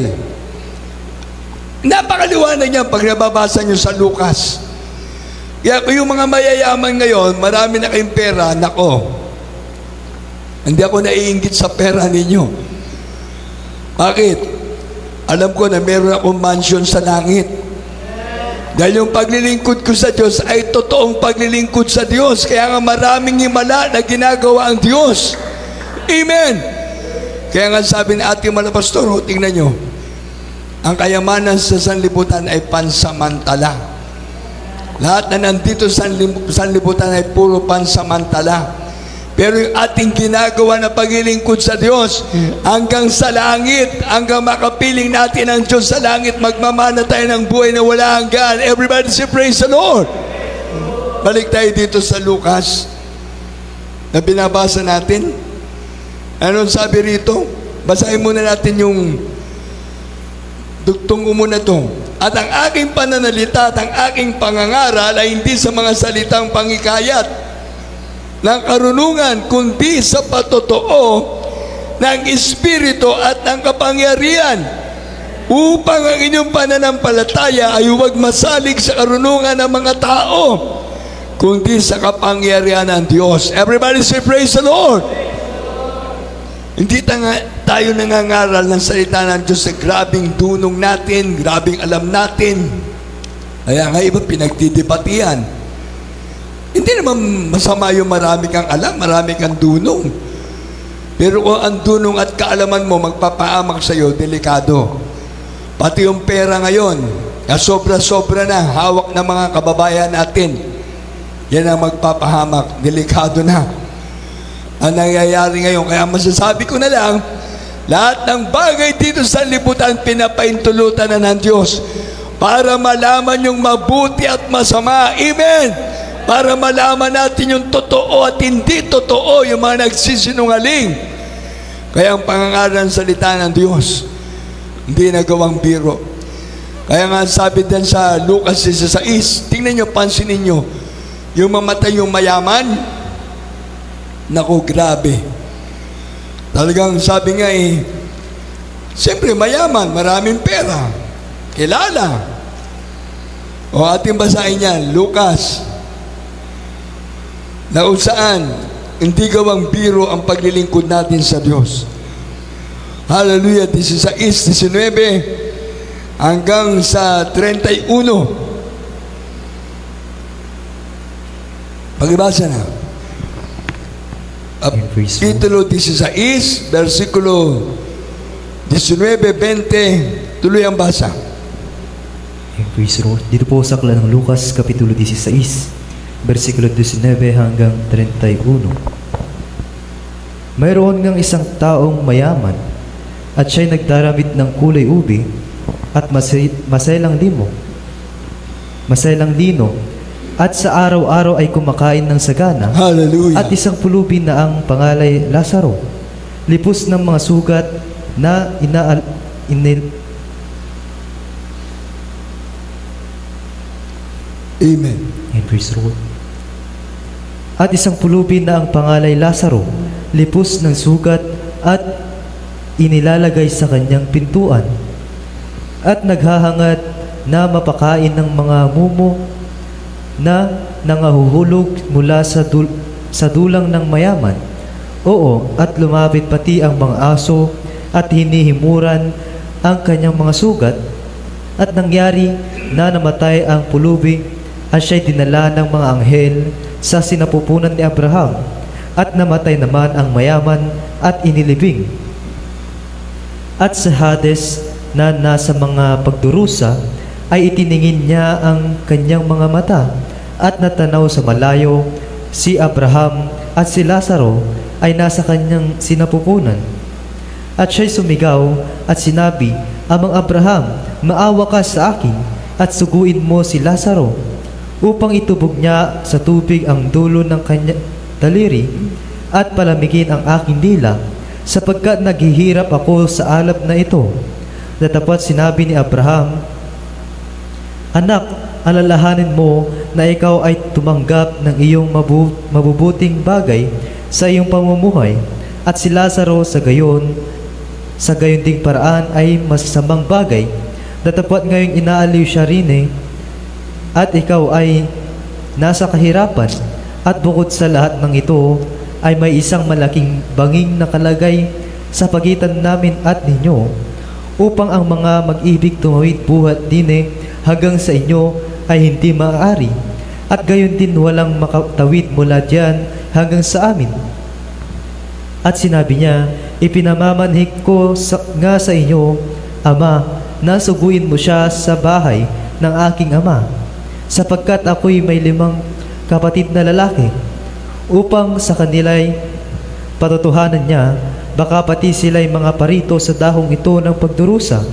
B: Napakaliwanag niya pag nababasa niyo sa Lucas. Kaya kung yung mga mayayaman ngayon, marami na kayong pera, nako, hindi ako naiinggit sa pera ninyo. Bakit? Alam ko na meron akong mansion sa langit. Dahil yung paglilingkod ko sa Diyos ay totoong paglilingkod sa Diyos. Kaya nga maraming himala na ginagawa ang Diyos. Amen! Kaya nga sabi ni ating mga pastor, tingnan nyo, ang kayamanan sa sanlibutan ay pansamantala. Lahat na nandito sa sanlibutan ay puro pansamantala. Pero yung ating ginagawa na paglilingkod sa Diyos, hanggang sa langit, hanggang makapiling natin ang Diyos sa langit, magmamana tayo ng buhay na wala hanggan. Everybody say praise the Lord. Balik tayo dito sa Lucas na binabasa natin. Anong sabi rito? Basahin muna natin yung dugtong muna to. At ang aking pananalita at ang aking pangangaral ay hindi sa mga salitang pangikayat ng karunungan, kundi sa patotoo ng Espiritu at ng kapangyarihan, upang ang inyong pananampalataya ay huwag masalig sa karunungan ng mga tao, kundi sa kapangyarihan ng Diyos. Everybody say praise the Lord. Hindi tayo nangangaral ng salita ng Diyos sa grabing dunong natin, grabing alam natin. Kaya nga iba pinagdidebatihan. Hindi naman masama yung marami kang alam, marami kang dunong. Pero kung ang dunong at kaalaman mo magpapaamak sa iyo, delikado. Pati yung pera ngayon, sobra-sobra na, hawak ng mga kababayan natin. Yan ang magpapahamak, delikado na ang nangyayari ngayon. Kaya masasabi ko na lang, lahat ng bagay dito sa liputan pinapaintulutan na ng Diyos para malaman yung mabuti at masama. Amen! Para malaman natin yung totoo at hindi totoo, yung mga nagsisinungaling. Kaya ang pangangaral ng salita ng Diyos, hindi nagawang biro. Kaya nga sabi din sa Lucas 16, tingnan nyo, pansinin nyo, yung mamatay yung mayaman, naku, grabe. Talagang sabi nga siyempre mayaman, maraming pera, kilala. O ating basahin yan, Lucas, na saan hindi gawang biro ang paglilingkod natin sa Diyos. Hallelujah, 16, 19 hanggang sa 31. Pagibasa na. Kapitulo 16, versikulo 19, 20, tuloy ang basa.
C: Praise the Lord. Dito po sa aklat ng Lucas, Kapitulo 16, versikulo 19 hanggang 31. Mayroon ngang isang taong mayaman at siya'y nagdaramit ng kulay ubi at masaylang lino, at sa araw-araw ay kumakain ng sagana.
B: Hallelujah.
C: At isang pulubi na ang pangalay Lazaro, lipos ng mga sugat na
B: Amen.
C: And praise the Lord. At isang pulubi na ang pangalay Lazaro, lipos ng sugat at inilalagay sa kanyang pintuan, at naghahangad na mapakain ng mga mumo na nangahuhulog mula sa dulang ng mayaman. Oo, at lumapit pati ang mga aso at hinihimuran ang kanyang mga sugat. At nangyari na namatay ang pulubi at siya'y dinala ng mga anghel sa sinapupunan ni Abraham. At namatay naman ang mayaman at inilibing. At sa Hades na nasa mga pagdurusa ay itiningin niya ang kanyang mga mata at natanaw sa malayo si Abraham at si Lazaro ay nasa kanyang sinapupunan. At siya'y sumigaw at sinabi, Amang Abraham, maawa ka sa akin at suguin mo si Lazaro upang itubog niya sa tubig ang dulo ng kanyang daliri at palamigin ang aking dila sapagkat naghihirap ako sa alab na ito. Datapwat sinabi ni Abraham, Anak, alalahanin mo na ikaw ay tumanggap ng iyong mabubuting bagay sa iyong pamumuhay at si Lazaro sa gayon ding paraan ay masasamang bagay. Datapwat ngayong inaaliw siya rin at ikaw ay nasa kahirapan at bukod sa lahat ng ito ay may isang malaking banging nakalagay sa pagitan namin at ninyo upang ang mga mag-ibig tumawid buhat din hanggang sa inyo ay hindi maaari at gayon din walang makatawid mula diyan hanggang sa amin. At sinabi niya, ipinamamanhik ko nga sa inyo, Ama, nasuguin mo siya sa bahay ng aking ama, sapagkat ako'y may 5 kapatid na lalaki, upang sa kanila'y patotohanan niya, baka pati sila'y mga parito sa dahong ito ng pagdurusa.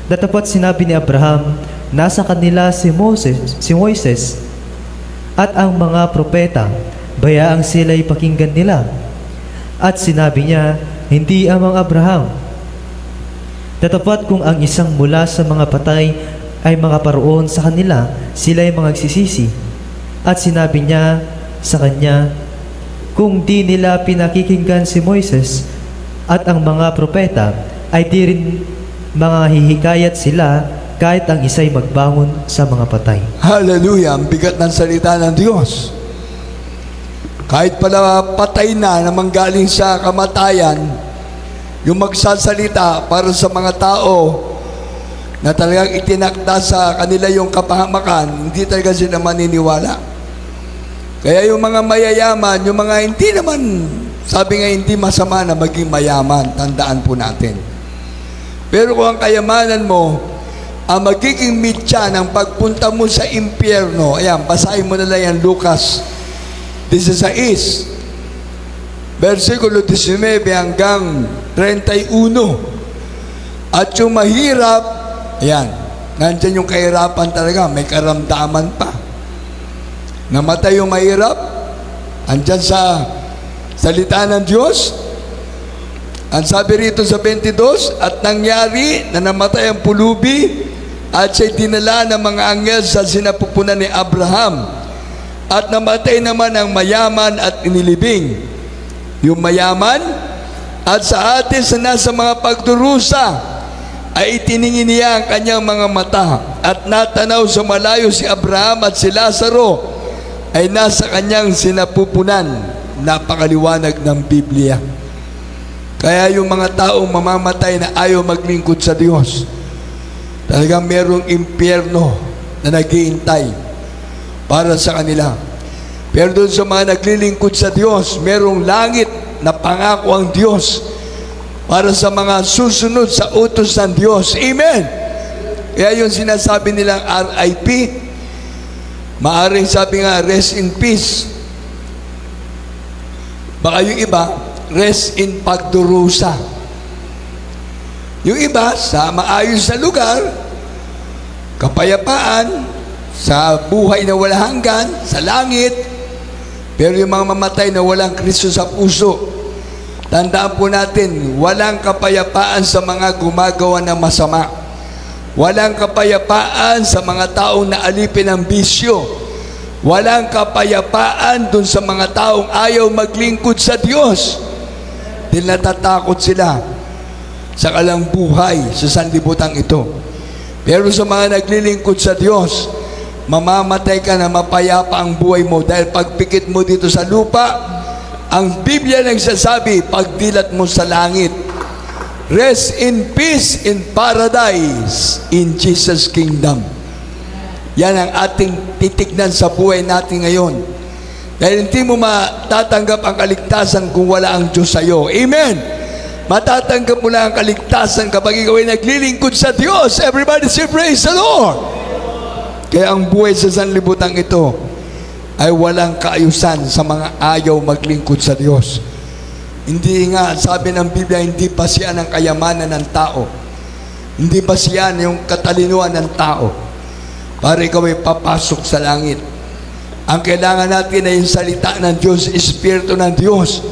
C: Datapat sinabi ni Abraham, nasa kanila si Moises at ang mga propeta, bayaang sila'y pakinggan nila. At sinabi niya, hindi Amang Abraham. Tatapat kung ang isang mula sa mga patay ay makaparoon sa kanila, sila'y magsisisi. At sinabi niya sa kanya, kung di nila pinakikinggan si Moises at ang mga propeta, ay di rin mga hihikayat sila kahit ang isa'y magbangon sa mga patay.
B: Hallelujah! Ang bigat ng salita ng Diyos. Kahit pala patay na manggaling sa kamatayan, yung magsasalita para sa mga tao na talagang itinakda sa kanila yung kapahamakan, hindi talaga sila maniniwala. Kaya yung mga mayayaman, yung mga hindi naman, sabi nga hindi masama na maging mayaman, tandaan po natin. Pero kung ang kayamanan mo, ang magiging mitya ng pagpunta mo sa impyerno, ayan, basahin mo na lang yan, Lucas 16, versikulo 19 hanggang 31. At yung mahirap, ayan, nandyan yung kahirapan talaga, may karamdaman pa. Namatay yung mahirap, andyan sa salita ng Diyos. Ang sabi rito sa 22, at nangyari na namatay ang pulubi at siya'y dinala ng mga anghel sa sinapupunan ni Abraham. At namatay naman ang mayaman at inilibing. Yung mayaman at sa atin na nasa mga pagdurusa ay itiningin niya ang kanyang mga mata at natanaw sa malayo si Abraham at si Lazaro ay nasa kanyang sinapupunan. Napakaliwanag ng Biblia. Kaya yung mga taong mamamatay na ayaw maglingkod sa Diyos, talagang merong impyerno na naghihintay para sa kanila. Pero doon sa mga naglilingkod sa Diyos, merong langit na pangako ang Diyos para sa mga susunod sa utos ng Diyos. Amen! Kaya yung sinasabi nilang RIP, maaring sabi nga, rest in peace. Baka yung iba, rest in pagdurusa. Yung iba, sa maayos na lugar, kapayapaan, sa buhay na wala hanggan, sa langit. Pero yung mga mamatay na walang Kristo sa puso, tandaan po natin, walang kapayapaan sa mga gumagawa ng masama. Walang kapayapaan sa mga taong naalipin ng bisyo. Walang kapayapaan dun sa mga taong ayaw maglingkod sa Diyos. Dahil natatakot sila sa kalang buhay sa sanlibutan ito. Pero sa mga naglilingkod sa Diyos, mamamatay ka na mapayapa ang buhay mo dahil pagpikit mo dito sa lupa, ang Biblia nagsasabi, pagdilat mo sa langit. Rest in peace in paradise in Jesus' kingdom. Yan ang ating titignan sa buhay natin ngayon. Dahil hindi mo matatanggap ang kaligtasan kung wala ang Diyos sa iyo. Amen! Matatanggap mo lang ang kaligtasan kapag ikaw ay naglilingkod sa Diyos. Everybody say, praise the Lord! Kaya ang buhay sa sanlibutan ito ay walang kaayusan sa mga ayaw maglingkod sa Diyos. Hindi nga, sabi ng Biblia, hindi pa siya ang kayamanan ng tao. Hindi pa siya yung katalinuhan ng tao para ikaw ay papasok sa langit. Ang kailangan natin ay yung salita ng Diyos, Espiritu ng Diyos.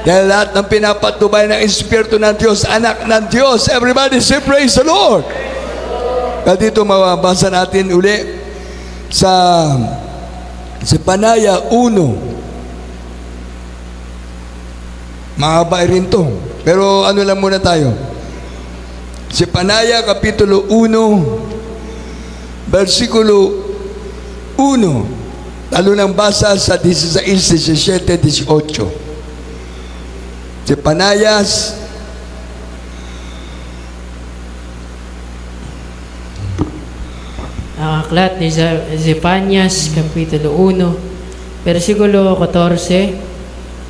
B: Dahil lahat ng pinapatubay ng Espiritu ng Diyos, anak ng Diyos. Everybody say, praise the Lord! Kaya dito mababasa natin uli sa Panaya 1. Mahaba rin to. Pero ano lang muna tayo. Si Panaya Kapitulo 1, versikulo 1. Lalo nang basa sa 16, 17, 18. Si Panayas
F: ang aklat ni Zephanias Kapitulo 1, versikulo 14,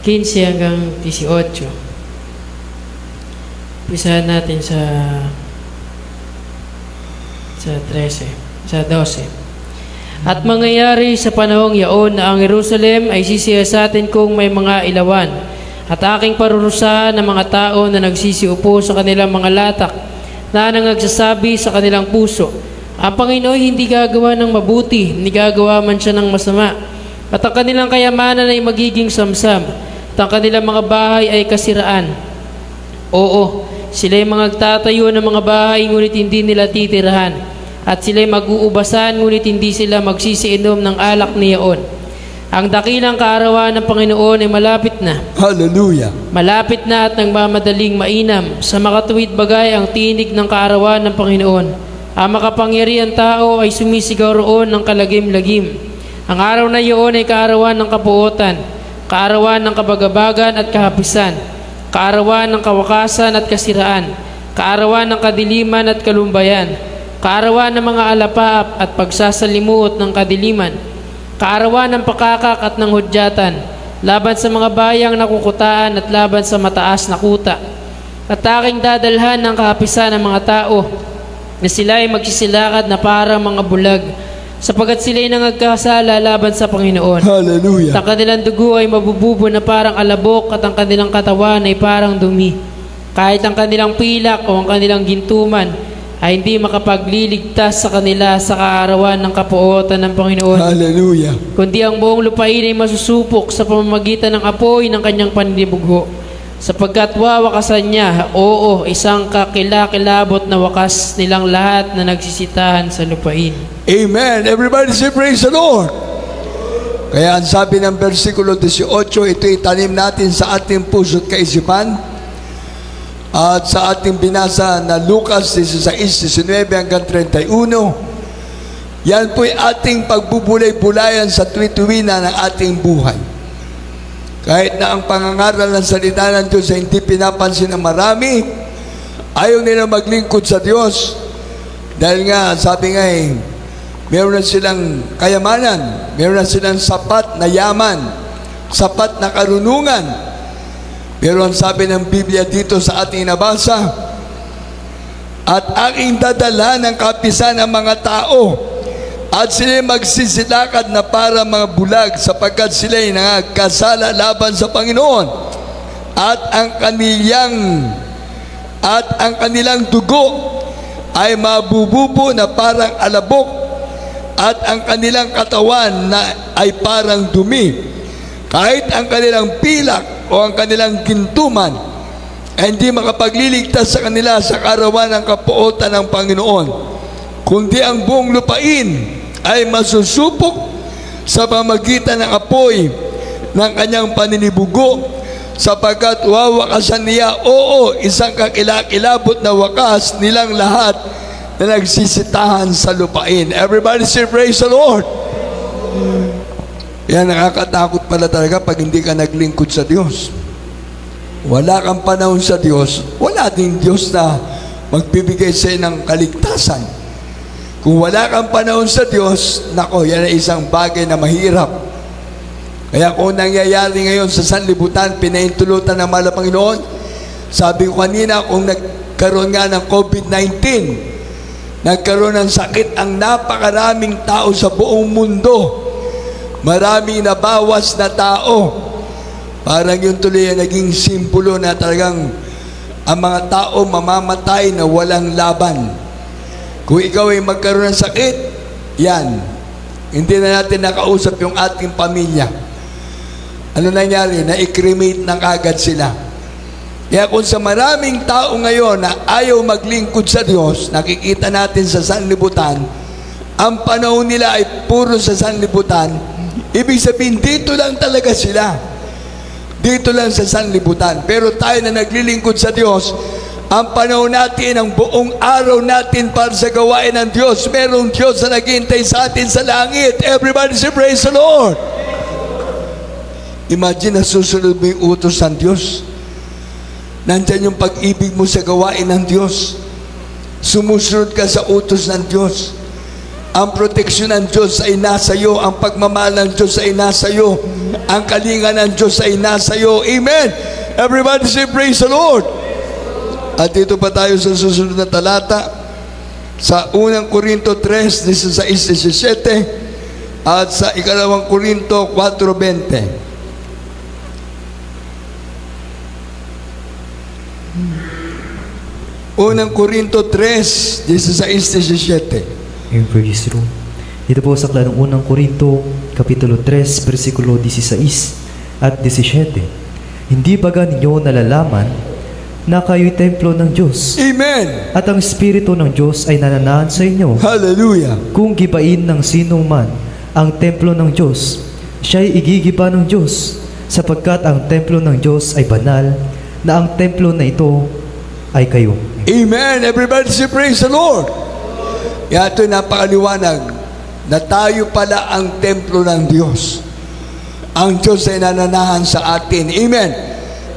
F: 15 hanggang 18. Pisahan natin sa 13, sa 12. At mangyayari sa panahong yaon na ang Jerusalem ay sisiyasatin kung may mga ilawan, at aking parurusahan ng mga tao na nagsisiupo sa kanilang mga latak, na nangagsasabi sa kanilang puso, ang Panginoon hindi gagawa ng mabuti, hindi gagawa man siya ng masama. At ang kanilang kayamanan ay magiging samsam, at ang kanilang mga bahay ay kasiraan. Oo, sila'y magtatayo ng mga bahay, ngunit hindi nila titirahan. At sila'y mag-uubasan, ngunit hindi sila magsisiinom ng alak niyaon. Ang dakilang kaarawan ng Panginoon ay malapit na.
B: Hallelujah! Malapit
F: na at nagmamadaling mainam. Sa makatuwid bagay ang tinig ng kaarawan ng Panginoon. Ang makapangyarihan tao ay sumisigaw roon ng kalagim-lagim. Ang araw na iyon ay kaarawan ng kapuotan, kaarawan ng kabagabagan at kahapisan, kaarawan ng kawakasan at kasiraan, kaarawan ng kadiliman at kalumbayan, kaarawan ng mga alapaap at pagsasalimuot ng kadiliman, kaarawan ng pakakak at ng hudyatan, laban sa mga bayang nakukutaan at laban sa mataas na kuta. At aking dadalhan ng kahapisan ng mga tao, na sila ay magsisilakad na parang mga bulag, sapagkat sila ay nangagkasala laban sa Panginoon.
B: Hallelujah!
F: At ang kanilang dugo ay mabububo na parang alabok, at ang kanilang katawan ay parang dumi. Kahit ang kanilang pilak o ang kanilang gintuman ay hindi makapagliligtas sa kanila sa kaarawan ng kapuotan ng Panginoon.
B: Hallelujah!
F: Kundi ang buong lupain ay masusupok sa pamamagitan ng apoy ng kanyang panibugho. Sapagkat wawakasan niya, oo, isang kakilakilabot na wakas nilang lahat na nagsisitahan sa lupain.
B: Amen! Everybody say praise the Lord! Kaya ang sabi ng versikulo 18, ito itanim natin sa ating puso't kaisipan. At sa ating binasa na Lucas 16:19 hanggang 31, yan po'y ating pagbubulay-bulayan sa tuwi-tuwina ng ating buhay. Kahit na ang pangangaral ng salita ng Diyos ay hindi pinapansin ng marami, ayaw nila maglingkod sa Diyos. Dahil nga, sabi nga meron na silang kayamanan, meron na silang sapat na yaman, sapat na karunungan. Pero ang sabi ng Biblia dito sa ating nabasa, at aking dadala ng kapisan ng mga tao, at sila'y magsisilakad na para mga bulag, sapagkat sila'y nangagkasala laban sa Panginoon. At ang kanilang dugo ay mabububo na parang alabok, at ang kanilang katawan na ay parang dumi. Kahit ang kanilang pilak o ang kanilang gintuman ay hindi makapagliligtas sa kanila sa kaarawan ng kapuotan ng Panginoon, kundi ang buong lupain ay masusupok sa pamagitan ng apoy ng kanyang paninibugo, sapagkat wawakasan niya, oo, isang kakilakilabot na wakas nilang lahat na nagsisitahan sa lupain. Everybody say praise the Lord. Yan, nakakatakot pala talaga pag hindi ka naglingkod sa Diyos. Wala kang panahon sa Diyos, wala din Diyos na magbibigay sa ng kaligtasan. Kung wala kang panahon sa Diyos, nako, yan ay isang bagay na mahirap. Kaya kung nangyayari ngayon sa sanlibutan, pinaintulutan ng mahal na Panginoon, sabi ko kanina, kung nagkaroon nga ng COVID-19, nagkaroon ng sakit ang napakaraming tao sa buong mundo, maraming nabawas na tao, parang yung tuloy ang naging simbolo na talagang ang mga tao mamamatay na walang laban. Kung ikaw ay magkaroon ng sakit, yan, hindi na natin nakausap yung ating pamilya. Ano nangyari? Na-cremate na kagad sila. Kaya kung sa maraming tao ngayon na ayaw maglingkod sa Diyos, nakikita natin sa sanlibutan, ang panahon nila ay puro sa sanlibutan, ibig sabihin dito lang talaga sila. Dito lang sa sanlibutan. Pero tayo na naglilingkod sa Diyos, ang panahon natin, ang buong araw natin para sa gawain ng Diyos, merong Diyos na naghihintay sa atin sa langit. Everybody say praise the Lord. Imagine na susunod mo yung utos ng Diyos. Nandyan yung pag-ibig mo sa gawain ng Diyos. Sumusunod ka sa utos ng Diyos. Ang proteksyon ng Diyos ay nasa iyo. Ang pagmamahal ng Diyos ay nasa iyo. Ang kalinga ng Diyos ay nasa iyo. Amen. Everybody say praise the Lord. At dito pa tayo sa susunod na talata. Sa unang Korinto 3, 16-17 at sa ikalawang Korinto 4:20. Unang Korinto 3, 16-17.
C: Yung praise room. Dito po sa aklat ng unang Korinto, Kapitulo 3, versikulo 16 at 17. Hindi baga ninyo nalalaman na kayo'y templo ng Diyos?
B: Amen!
C: At ang Espiritu ng Diyos ay nananahan sa inyo.
B: Hallelujah!
C: Kung gibain ng sinong man ang templo ng Diyos, siya'y igigiba ng Diyos, sapagkat ang templo ng Diyos ay banal, na ang templo na ito ay kayo.
B: Amen! Everybody say praise the Lord! Yan, ito napakaliwanag na tayo pala ang templo ng Diyos. Ang Diyos ay nananahan sa atin. Amen!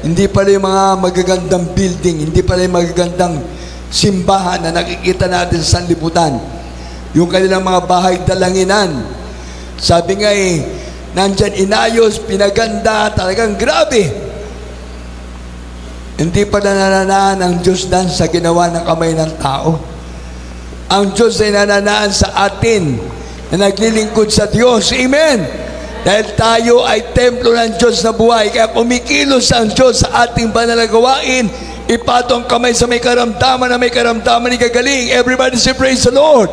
B: Hindi pala yung mga magagandang building, hindi pala yung magagandang simbahan na nakikita natin sa sanlibutan. Yung kanilang mga bahay dalanginan. Sabi nga nandyan inayos, pinaganda, talagang grabe. Hindi pala nananahan ang Diyos dan sa ginawa ng kamay ng tao. Ang Diyos ay nananahan sa atin na naglilingkod sa Diyos. Amen! Dahil tayo ay templo ng Diyos na buhay. Kaya kumikilos ang Diyos sa ating banal na gawain. Ipatong kamay sa may karamdaman na may karamdaman ni gagaling. Everybody say praise the Lord!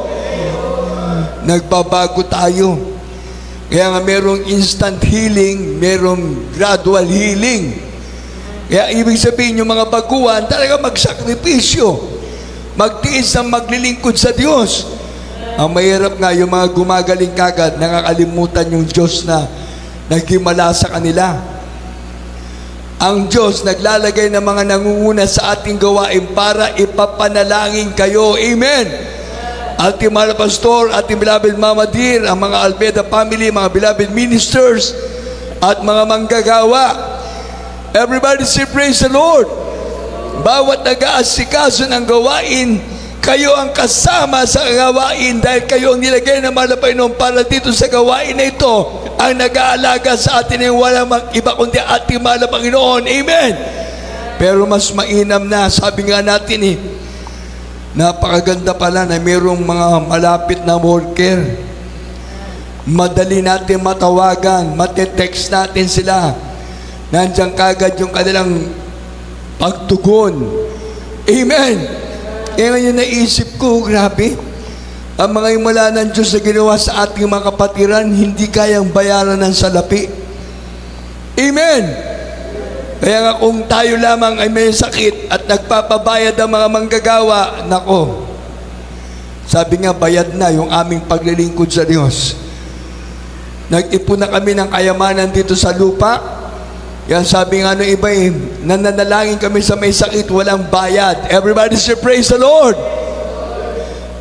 B: Nagbabago tayo. Kaya nga merong instant healing, merong gradual healing. Kaya ibig sabihin yung mga baguhan, talaga magsakripisyo. Magtiis ng maglilingkod sa Diyos. Ang mahirap nga, yung mga gumagaling kagad, nakakalimutan yung Diyos na naghimala sa kanila. Ang Diyos naglalagay ng mga nangunguna sa ating gawain para ipapanalangin kayo. Amen! Ating mga pastor, ating beloved Mama Dear, ang mga Albeda family, mga beloved ministers, at mga manggagawa. Everybody say praise the Lord. Bawat nag-aasikaso ng gawain, kayo ang kasama sa gawain dahil kayo ang nilagay ng mahal na Panginoon para dito sa gawain na ito ang nag-aalaga sa atin ng walang iba kundi ating mahal na Panginoon. Amen. Pero mas mainam na, sabi nga natin napakaganda pala na mayroong mga malapit na worker. Madali natin matawagan, matetext natin sila. Nandiyan kagad yung kanilang pagtugon. Amen! Kaya ngayon naisip ko, grabe, ang mga himala ng Diyos na ginawa sa ating mga kapatiran, hindi kayang bayaran ng salapi. Amen! Kaya nga kung tayo lamang ay may sakit at nagpapabayad ang mga manggagawa, nako, sabi nga, bayad na yung aming paglilingkod sa Diyos. Nag-ipon na kami ng kayamanan dito sa lupa. Yan sabi nga nung iba nananalangin kami sa may sakit, walang bayad. Everybody say praise the Lord.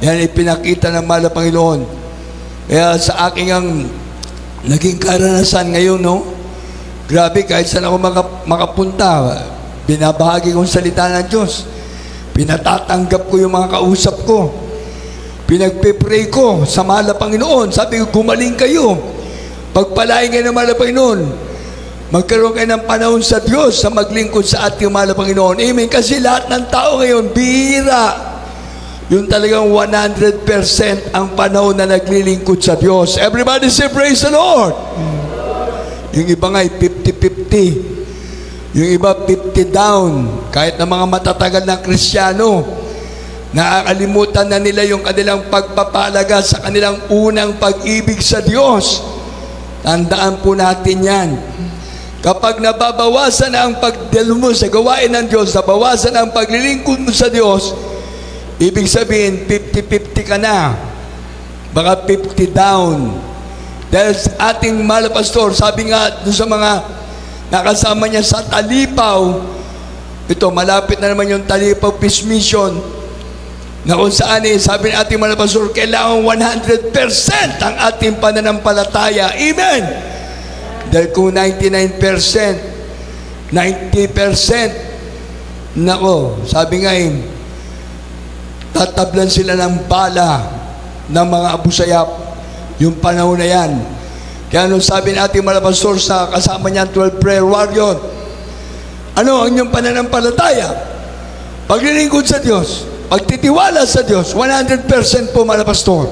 B: Yan ipinakita ng mahal na Panginoon. Kaya sa aking ang naging karanasan ngayon, no? Grabe, kahit saan ako makapunta, binabahagi kong salita ng Diyos. Pinatatanggap ko yung mga kausap ko. Pinagpipray ko sa mahal na Panginoon. Sabi ko, gumaling kayo. Pagpalain kayo ng mahal na Panginoon. Magkaroon kayo ng panahon sa Diyos sa maglingkod sa ating mahal na Panginoon. Amen. Kasi lahat ng tao ngayon, bihira. Yung talagang 100% ang panahon na naglilingkod sa Diyos. Everybody say, praise the Lord. Yung iba nga, 50-50. Yung iba, 50 down. Kahit na mga matatagal na Kristiyano, nakakalimutan na nila yung kanilang pagpapalaga sa kanilang unang pag-ibig sa Diyos. Tandaan po natin yan. Kapag nababawasan na ang pagdalo mo sa gawain ng Diyos, nabawasan na ang paglilingkod mo sa Diyos, ibig sabihin, 50-50 ka na. Baka 50 down. Dahil ating mahal na pastor, sabi nga doon sa mga nakasama niya sa Talipaw, ito, malapit na naman yung Talipaw Peace Mission, na kung saan sabi ng ating mahal na pastor, kailangan 100% ang ating pananampalataya. Amen! Dahil kung 99%, 90%, nako, sabi nga tatablan sila ng bala ng mga abusayap yung panahon na yan. Kaya nung sabi ng ating mahal na pastor sa kasama niya 12 prayer warrior, ano ang inyong pananampalataya? Paglilingkod sa Diyos, pagtitiwala sa Diyos, 100% po mahal na pastor.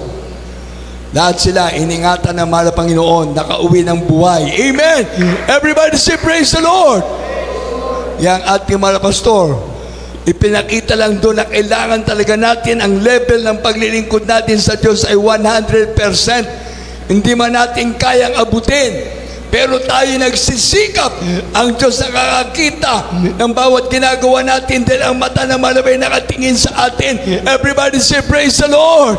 B: Lahat sila iningatan ng mahal na Panginoon, nakauwi ng buhay. Amen! Everybody say praise the Lord! Yang ating mahal na pastor, ipinakita lang doon na kailangan talaga natin ang level ng paglilingkod natin sa Diyos ay 100%. Hindi man natin kayang abutin, pero tayo nagsisikap. Ang Diyos nakakakita ng bawat ginagawa natin dahil ang mata ng malabay nakatingin sa atin. Everybody say praise the Lord!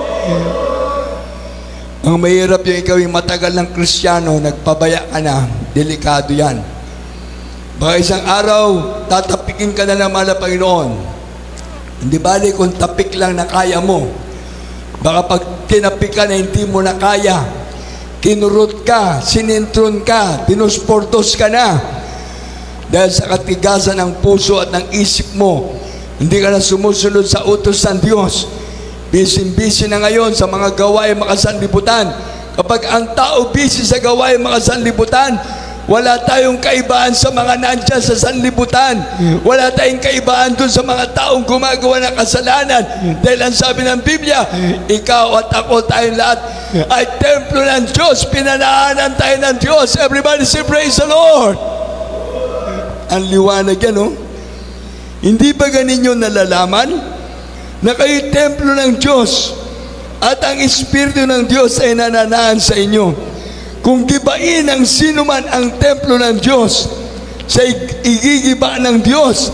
B: Ang mahirap yung ikaw yung matagal ng Kristiyano, nagpabaya ka na, delikado yan. Baka isang araw, tatapikin ka na ng mahal na Panginoon. Hindi bali kung tapik lang na kaya mo. Baka pag tinapik ka na hindi mo na kaya, kinurot ka, sinintron ka, tinusportos ka na. Dahil sa katigasan ng puso at ng isip mo, hindi ka na sumusunod sa utos ng Diyos. Busy-busy na ngayon sa mga gawain makasanlibutan. Kapag ang tao busy sa gawain makasanlibutan, wala tayong kaibahan sa mga nandyan sa sanlibutan. Wala tayong kaibahan dun sa mga taong gumagawa ng kasalanan. Dahil ang sabi ng Biblia, ikaw at ako, tayong lahat ay templo ng Diyos. Pinanaanan tayo ng Diyos. Everybody say praise the Lord. Ang liwanag yan, no? Hindi ba ganinyo nalalaman na kayo templo ng Diyos at ang Espiritu ng Diyos ay nananaan sa inyo? Kung gibain ng sino man ang templo ng Diyos, sa igigiba ng Diyos,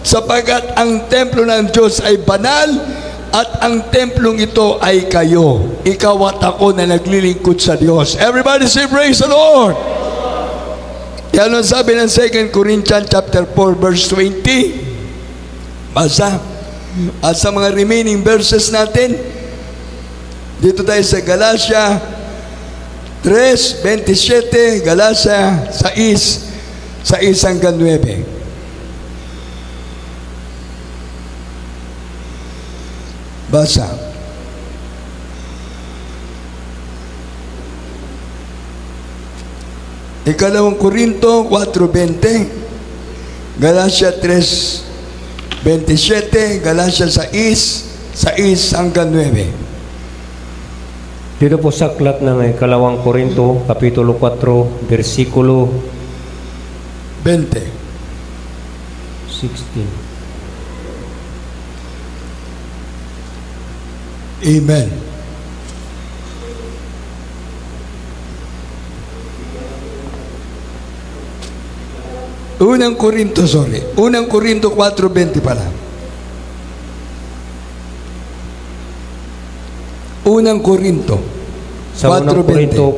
B: sapagkat ang templo ng Diyos ay banal at ang templong ito ay kayo. Ikaw at ako na naglilingkod sa Diyos. Everybody say praise the Lord! Yan ang sabi ng 2 Corinthians chapter 4 verse 20. Basa. At sa mga remaining verses natin, dito tayo sa Galatia 3:27, Galatia 6 hanggang 9. Basa. Ikalawang Korinto 4:20, Galatia 3:27, Galatia 6 hanggang 9.
D: Dito po sa aklat ng Ikalawang Korinto, Kapitulo 4, versikulo
B: 16. Amen. Unang Korinto 4:20 pala. Unang Korinto
D: sa Unang Korinto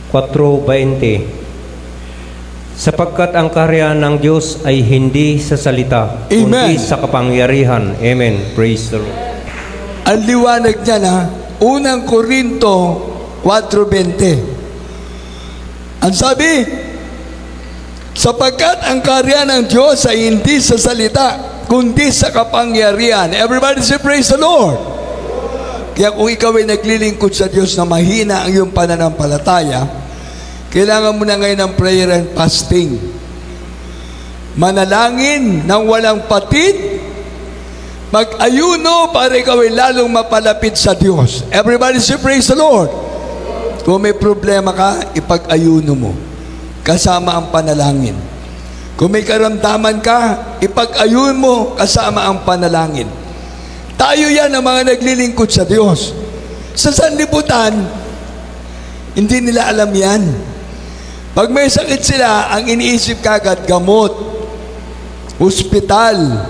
D: 4:20, sapagkat ang kaharian ng Diyos ay hindi sa salita,
B: Amen,
D: kundi sa kapangyarihan. Amen. Praise the Lord.
B: Ang liwanag niya na, unang Korinto 4:20. Ang sabi, sapagkat ang karya ng Diyos ay hindi sa salita, kundi sa kapangyarihan. Everybody say praise the Lord. Kaya kung ikaw ay naglilingkod sa Diyos na mahina ang iyong pananampalataya, kailangan mo na ngayon ng prayer and fasting. Manalangin ng walang patid, mag-ayuno para ikaw ay lalong mapalapit sa Diyos. Everybody say praise the Lord. Kung may problema ka, ipag-ayuno mo kasama ang panalangin. Kung may karamdaman ka, ipag-ayuno mo kasama ang panalangin. Tayo yan ang mga naglilingkod sa Diyos. Sa sanlibutan, hindi nila alam yan. Pag may sakit sila, ang iniisip kagad gamot, hospital.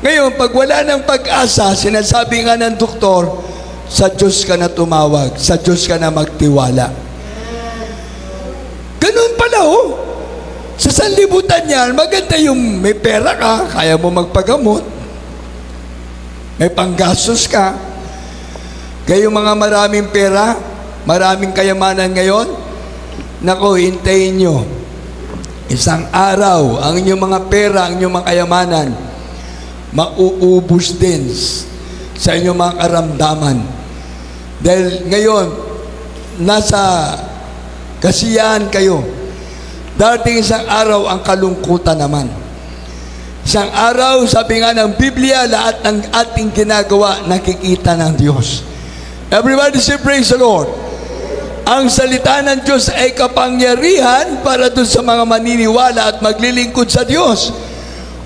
B: Ngayon, pag wala ng pag-asa, sinasabi nga ng doktor, sa Diyos ka na tumawag, sa Diyos ka na magtiwala. Ganun pala Sa sanlibutan yan, maganda yung may pera ka, kaya mo magpagamot. May panggastos ka. Kaya yung mga maraming pera, maraming kayamanan ngayon, nako, hintayin nyo. Isang araw, ang inyong mga pera, ang inyong mga kayamanan, mauubos din sa inyong mga karamdaman. Dahil ngayon, nasa kasiyahan kayo. Darating isang araw, ang kalungkutan naman. Isang araw, sabi nga ng Biblia, lahat ng ating ginagawa, nakikita ng Diyos. Everybody say, praise the Lord. Ang salita ng Diyos ay kapangyarihan para doon sa mga maniniwala at maglilingkod sa Diyos.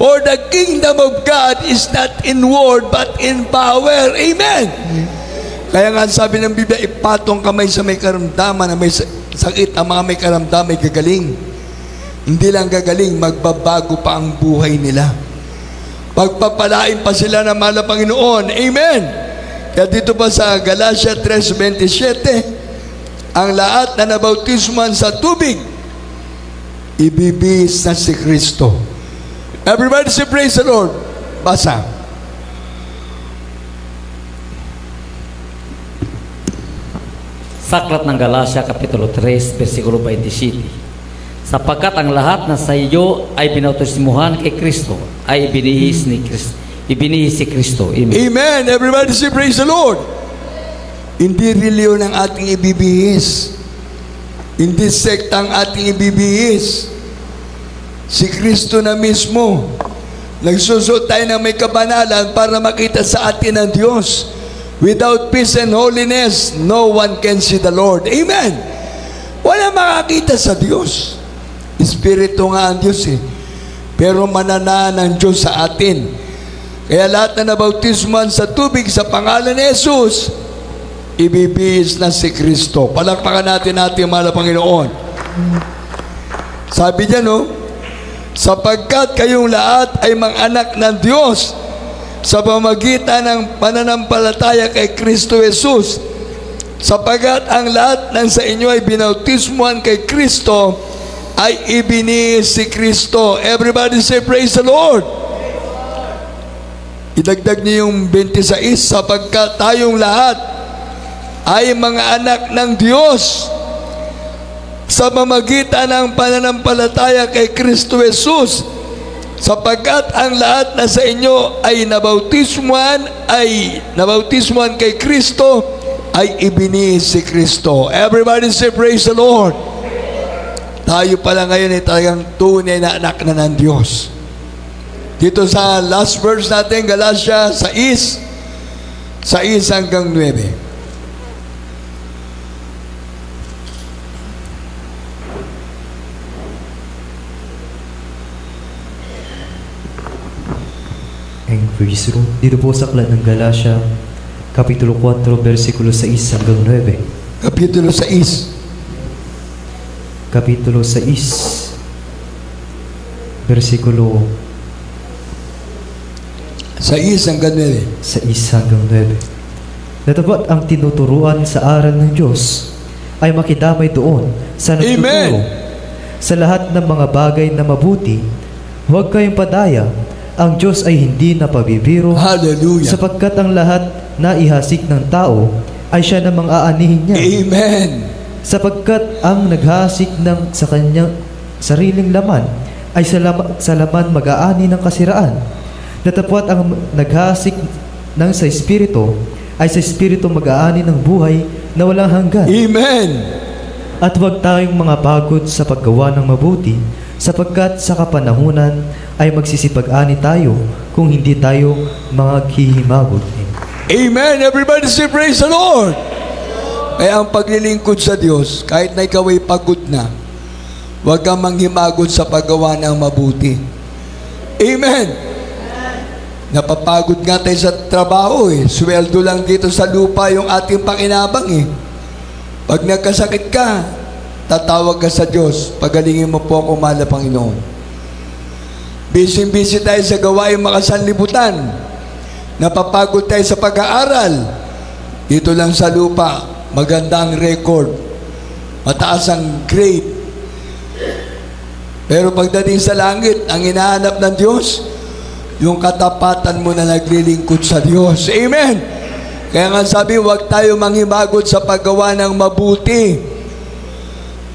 B: For the kingdom of God is not in word, but in power. Amen. Kaya nga sabi ng Biblia, ipatong kamay sa may karamdaman na may sakit, ang mga may karamdaman ay gagaling. Hindi lang gagaling, magbabago pa ang buhay nila. Pagpapalain pa sila ng mahal na Panginoon. Amen. Kaya dito pa sa Galatia 3:27, ang lahat na nabautismuhan sa tubig, ibibihis na si Kristo. Everybody say praise the Lord. Basa.
E: Saklat ng Galatia, Kapitulo 3, versikulo 27. Sapagkat ang lahat na sa iyo ay binautismuhan kay Kristo, ay ibinihis si Kristo. Amen.
B: Amen. Everybody say praise the Lord. Hindi reliyon ang ating ibibihis. Hindi sekta ang ating ibibihis. Si Kristo na mismo. Nagsusuot tayo ng may kabanalan para makita sa atin ang Diyos. Without peace and holiness, no one can see the Lord. Amen. Wala makakita sa Diyos. Espiritu nga ang Diyos Pero mananaan ang Diyos sa atin. Kaya lahat na nabautismuhan sa tubig sa pangalan ni Jesus, ibibihis na si Kristo. Palakpakan natin mahal na Panginoon. Sabi niya, sapagkat kayong lahat ay mga anak ng Diyos sa pamagitan ng pananampalataya kay Kristo Jesus, sapagkat ang lahat ng sa inyo ay binautismuhan kay Kristo, ay ibinihis si Kristo. Everybody say praise the Lord. Idagdag niyo yung 26, sapagkat tayong lahat ay mga anak ng Diyos sa pamagitan ng pananampalataya kay Kristo Jesus, sapagkat ang lahat na sa inyo ay nabautismuhan kay Kristo, ay ibinihis si Kristo. Everybody say praise the Lord. Tayo pala ngayon ay talagang tunay na anak na ng Diyos. Dito sa last verse natin, Galatia 6 hanggang 9.
C: Dito po sa aklat ng Galatia, Kapitulo 4, versikulo 6 hanggang 9.
B: Kapitulo 6.
C: Kapitulo 6, versikulo
B: 6 hanggang 9.
C: 6 hanggang 9. Natapat ang tinuturuan sa aral ng Diyos ay makidamay doon sa nagtuturo.
B: Amen.
C: Sa lahat ng mga bagay na mabuti, huwag kayong padaya. Ang Diyos ay hindi napabibiro.
B: Hallelujah.
C: Sapagkat ang lahat na ihasik ng tao, ay siya namang aanihin niya.
B: Amen.
C: Sapagkat ang naghasik ng sa kanyang sariling laman ay sa laman mag-aani ng kasiraan. Datapwat ang naghasik ng sa Espiritu ay sa Espiritu mag-aani ng buhay na walang hanggan.
B: Amen.
C: At huwag tayong mga pagod sa paggawa ng mabuti, sapagkat sa kapanahunan ay magsisipag-ani tayo kung hindi tayo maghihimagot.
B: Amen. Everybody say praise the Lord. Kaya ang paglilingkod sa Diyos, kahit na ikaw ay pagod na, huwag kang manghimagot sa paggawa ng mabuti. Amen. Napapagod nga tayo sa trabaho eh. Sweldo lang dito sa lupa yung ating pakinabang eh. Pag nagkasakit ka, tatawag ka sa Diyos, pagalingin mo po ako, mahal na Panginoon. Busy tayo sa gawain makasanlibutan. Napapagod tayo sa pag-aaral. Dito lang sa lupa, magandang record. Mataas ang grade. Pero pagdating sa langit, ang hinahanap ng Diyos, yung katapatan mo na naglilingkod sa Diyos. Amen! Kaya nga sabi, huwag tayo manghimagot sa paggawa ng mabuti.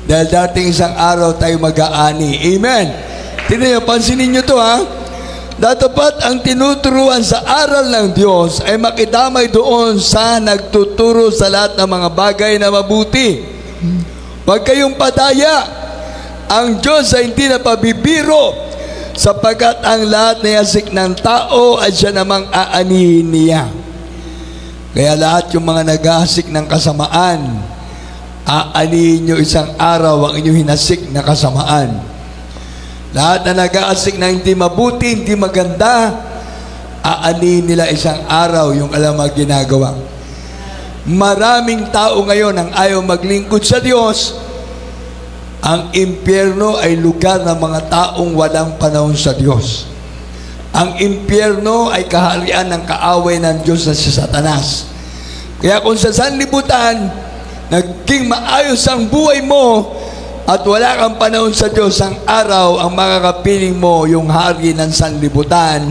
B: Dahil dating isang araw tayo mag-aani. Amen! Tingnan niyo, pansinin niyo to ha. Dapat ang tinuturuan sa aral ng Diyos ay makidamay doon sa nagtuturo sa lahat ng mga bagay na mabuti. Huwag kayong padaya. Ang Diyos ay hindi na pabibiro, sapagkat ang lahat na yasik ng tao ay siya namang aanihin niya. Kaya lahat yung mga naghahasik ng kasamaan, aanihin nyo isang araw ang inyong hinasik na kasamaan. Lahat na naghahasik na hindi mabuti, hindi maganda, aanihin nila isang araw yung alam ang ginagawa. Maraming tao ngayon ang ayaw maglingkod sa Diyos. Ang impyerno ay lugar ng mga taong walang panahon sa Diyos. Ang impyerno ay kaharian ng kaaway ng Diyos na si Satanas. Kaya kung sa sanlibutan, naging maayos ang buhay mo at wala kang panahon sa Diyos, ang araw ang makakapiling mo yung hari ng sanlibutan,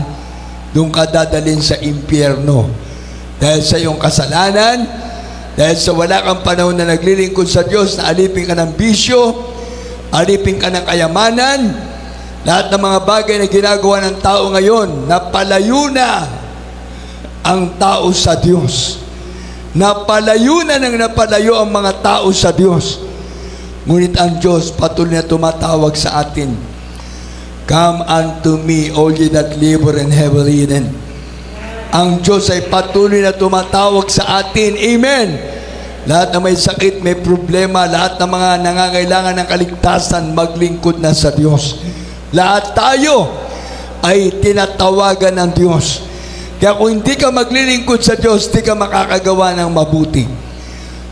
B: doon ka dadalhin sa impyerno. Dahil sa iyong kasalanan, dahil sa wala kang panahon na naglilingkod sa Diyos, na alipin ka ng bisyo, alipin ka ng kayamanan, lahat ng mga bagay na ginagawa ng tao ngayon, napalayo na ang tao sa Diyos. Napalayo na nang napalayo ang mga tao sa Diyos. Ngunit ang Diyos patuloy na tumatawag sa atin. Come unto me, all ye that labor and heavy laden. Ang Diyos ay patuloy na tumatawag sa atin. Amen. Lahat na may sakit, may problema, lahat ng mga nangangailangan ng kaligtasan, maglingkod na sa Diyos. Lahat tayo ay tinatawagan ng Diyos. Kaya kung hindi ka maglilingkod sa Diyos, hindi ka makakagawa ng mabuti.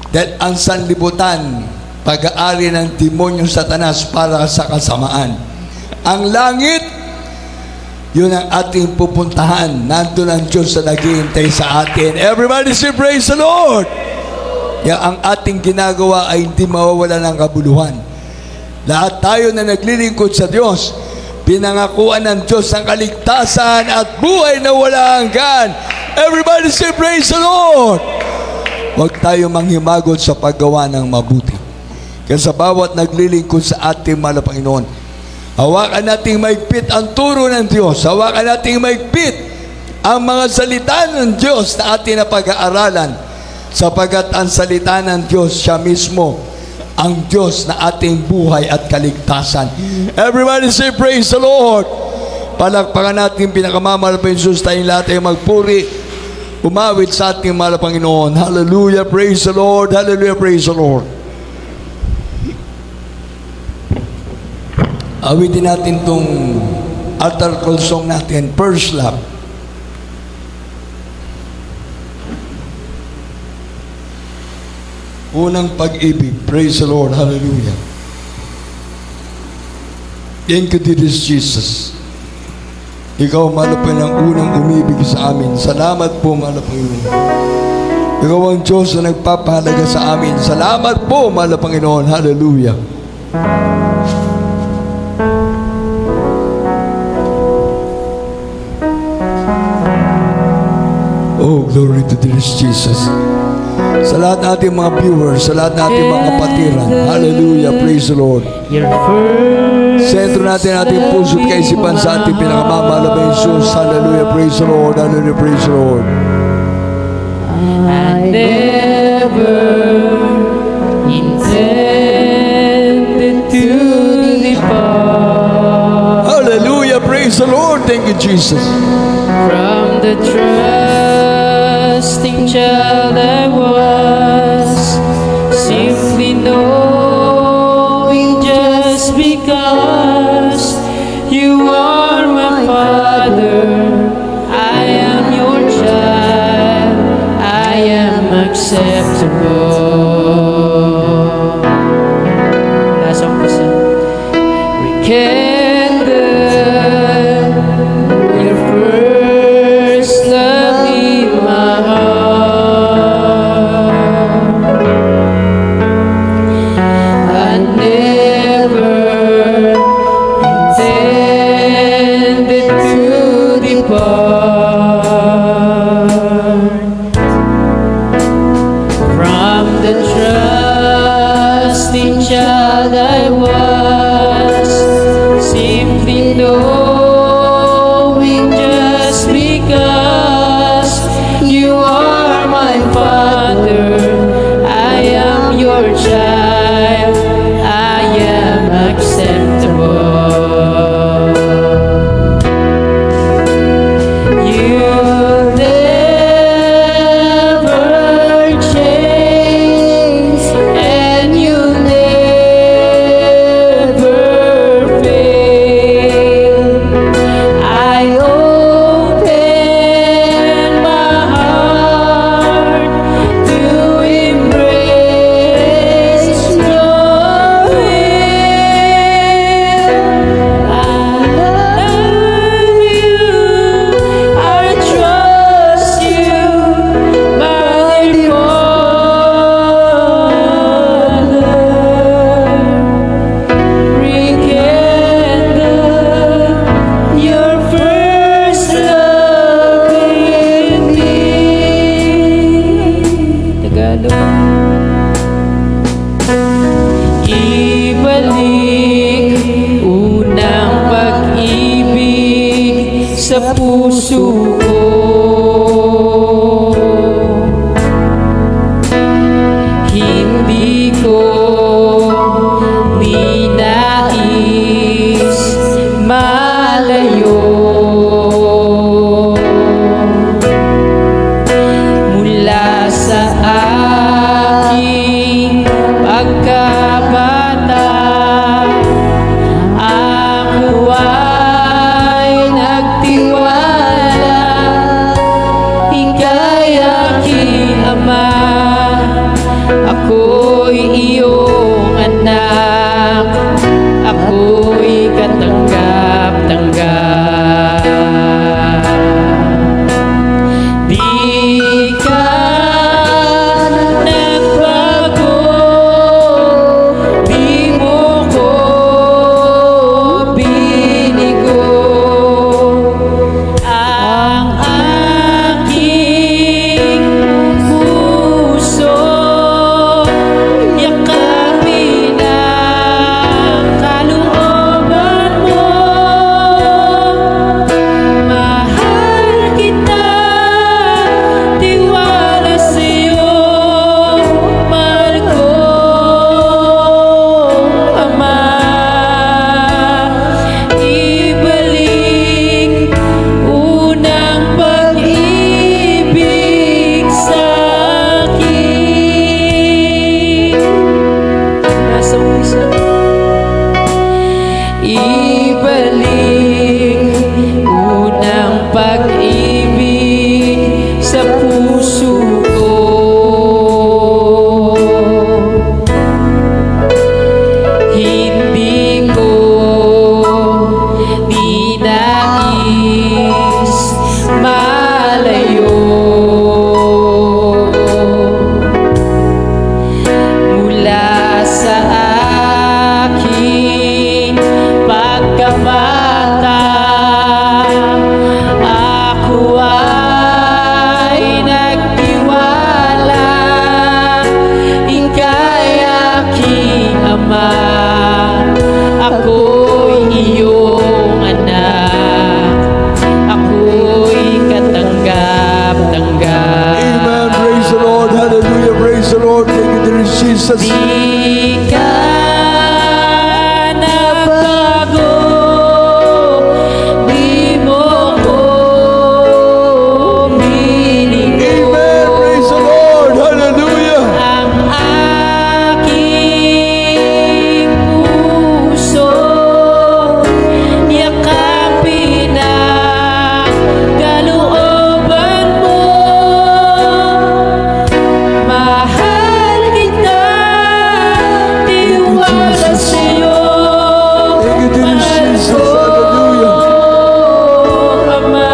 B: Dahil ang sanlibutan, pag-aari ng demonyong Satanas para sa kasamaan. Ang langit, yun ang ating pupuntahan. Nandun ang Diyos na naghihintay sa atin. Everybody say praise the Lord! Yang ang ating ginagawa ay hindi mawawala ng kabuluhan. Lahat tayo na naglilingkod sa Diyos, pinangakuan ng Diyos ang kaligtasan at buhay na wala hanggan. Everybody say praise the Lord! Huwag tayo manghimagot sa paggawa ng mabuti. Kaya sa bawat naglilingkod sa ating mahal na Panginoon, hawakan nating maigpit ang turo ng Diyos. Hawakan nating maigpit ang mga salita ng Diyos na ating napag-aaralan. Sapagat ang salita ng Diyos, siya mismo ang Diyos na ating buhay at kaligtasan. Everybody say praise the Lord. Palakpakan natin pinakamamahal pa Jesus, tayong lahat ay magpuri, umawit sa ating mahal na Panginoon. Hallelujah, praise the Lord. Hallelujah, praise the Lord. Awitin natin itong altar call song natin, First Love. Unang pag-ibig. Praise the Lord. Hallelujah. Thank you, dear Jesus. Ikaw, mahal na ng unang umibig sa amin. Salamat po, mahal na Panginoon. Ikaw ang Diyos na nagpapahalaga sa amin. Salamat po, mahal na Panginoon. Hallelujah. Oh, glory to this Jesus. Sa lahat nating mga viewers, sa lahat nating mga kapatiran. Hallelujah, praise the Lord. Sentro natin ating puso at kaisipan sa ating pinakamamahal na Jesus. Hallelujah, praise the Lord. Hallelujah, praise the Lord.
F: I never intended to depart.
B: Hallelujah, praise the Lord. Thank you, Jesus.
F: From the trusting child I was, simply knowing just because you are my Father, I am your child, I am acceptable. Last song po siya. Rekindle your first love in my heart. I never intended to depart from the trusting child I was, simply knowing just because you are my Father, I am your child, I am acceptable. You never change and you never fail. I open my heart to embrace your will. I love you, I trust you, my Father. Rekindle your first love in me. Tagalog. Ibalik unang pag-ibig sa puso ko. Hindi ko ninais malayo mula sa aking pagkabata. Ako ay nagtiwala,
B: Jesus.
F: Di ka nagbago, di mo ko binigo.
B: Amen. Praise the Lord. Hallelujah.
F: Ang aking puso, yakapin ang kalooban mo. Mahal kita, tiwala sa'yo.
B: Thank you, Jesus. Hallelujah.
F: Ama,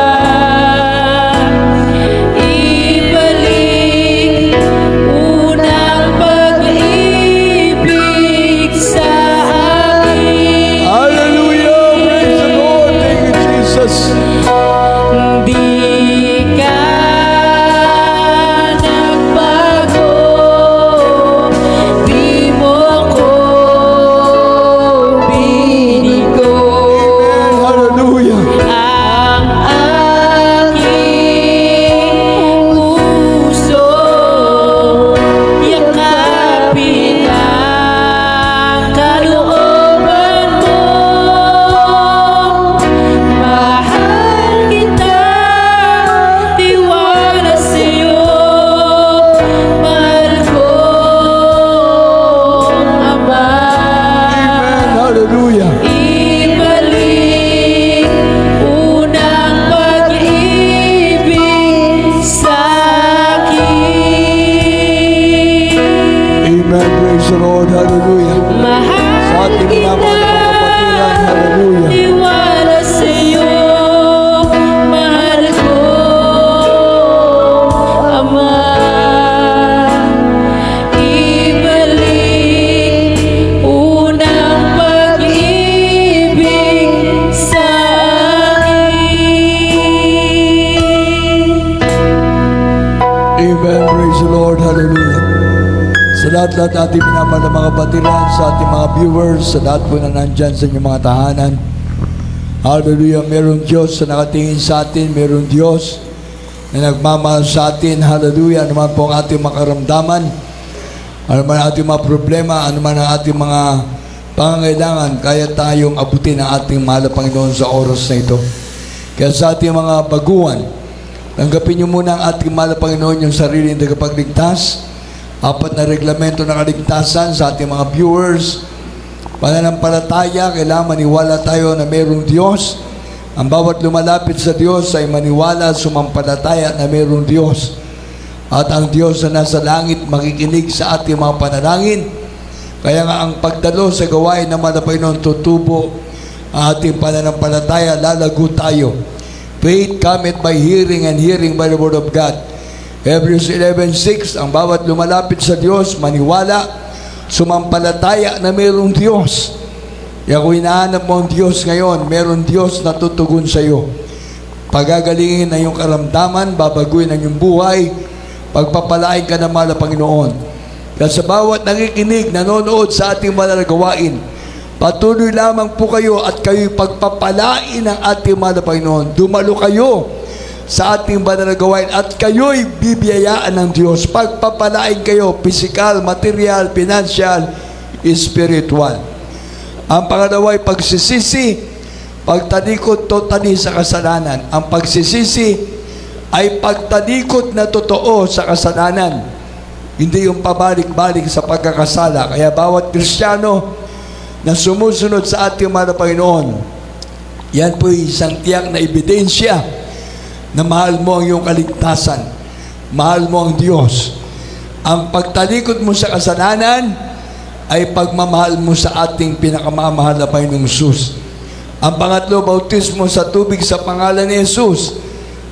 F: ibalik unang pag-ibig sa akin.
B: Hallelujah. Praise the Lord. Thank you, Jesus.
F: Di ka nagbago, di mo ko binigo.
B: Amen. Hallelujah.
F: Ang aking puso, yakapin ang kalooban mo. Mahal kita, tiwala sa'yo. Mahal ko, Ama.
B: Amen. Hallelujah.
F: Ibalik unang pag-ibig sa akin.
B: Amen. Praise the Lord. Hallelujah. Sa
F: Mahal
B: ating
F: kita,
B: minamahal na mga kapatiran. Hallelujah.
F: tiwala sa'yo. Mahal ko, Ama. Ibalik unang pag-ibig sa akin.
B: Amen. Praise the Lord. Hallelujah. Sa lahat-lahat ating minamahal na mga kapatiran, sa ating mga viewers, sa lahat po na nandyan sa inyong mga tahanan. Hallelujah. Merong Diyos na nakatingin sa atin. Merong Diyos na nagmamahal sa atin. Hallelujah. Ano man po ang ating makaramdaman, ano man ang ating mga problema, ano man ang ating mga pangangailangan, kaya tayong abutin ang ating mahal na Panginoon sa oras na ito. Kaya sa ating mga baguhan, tanggapin niyo muna ang ating mahal na Panginoon, yung sarili ng tagapagligtas. 4 na reglamento ng kaligtasan sa ating mga viewers. Pananampalataya, kailangan maniwala tayo na mayroong Diyos. Ang bawat lumalapit sa Diyos ay maniwala at sumampalataya na mayroong Diyos. At ang Diyos na nasa langit makikinig sa ating mga panalangin. Kaya nga ang pagdalo sa gawain ng mga Panginoon tutubo ang ating pananampalataya, lalago tayo. Faith cometh by hearing, and hearing by the word of God. Hebrews 11:6, ang bawat lumalapit sa Diyos, maniwala, sumampalataya na mayroong Diyos. Kaya kung hinahanap mo ang Diyos ngayon, mayroong Diyos na tutugon sa iyo. Pagagalingin na yung karamdaman, babaguhin ang iyong buhay, pagpapalain ka ng mahal na Panginoon. Kaya sa bawat nakikinig, nanonood sa ating mahal na gawain, patuloy lamang po kayo at kayo'y pagpapalain ng ating mahal na Panginoon. Dumalo kayo sa ating banal na gawain at kayo'y bibiyayaan ng Diyos. Pagpapalain kayo, physical, material, financial, spiritual. Ang pangalawa ay pagsisisi, pagtalikod totally sa kasalanan. Ang pagsisisi ay pagtalikod na totoo sa kasalanan. Hindi yung pabalik-balik sa pagkakasala. Kaya bawat Kristiyano na sumusunod sa ating mahal na Panginoon, yan po isang tiyak na ebidensya na mahal mo ang iyong kaligtasan, mahal mo ang Diyos. Ang pagtalikod mo sa kasalanan ay pagmamahal mo sa ating pinakamamahal na Panginoong Jesus. Ang pangatlo, bautismo sa tubig sa pangalan ni Jesus.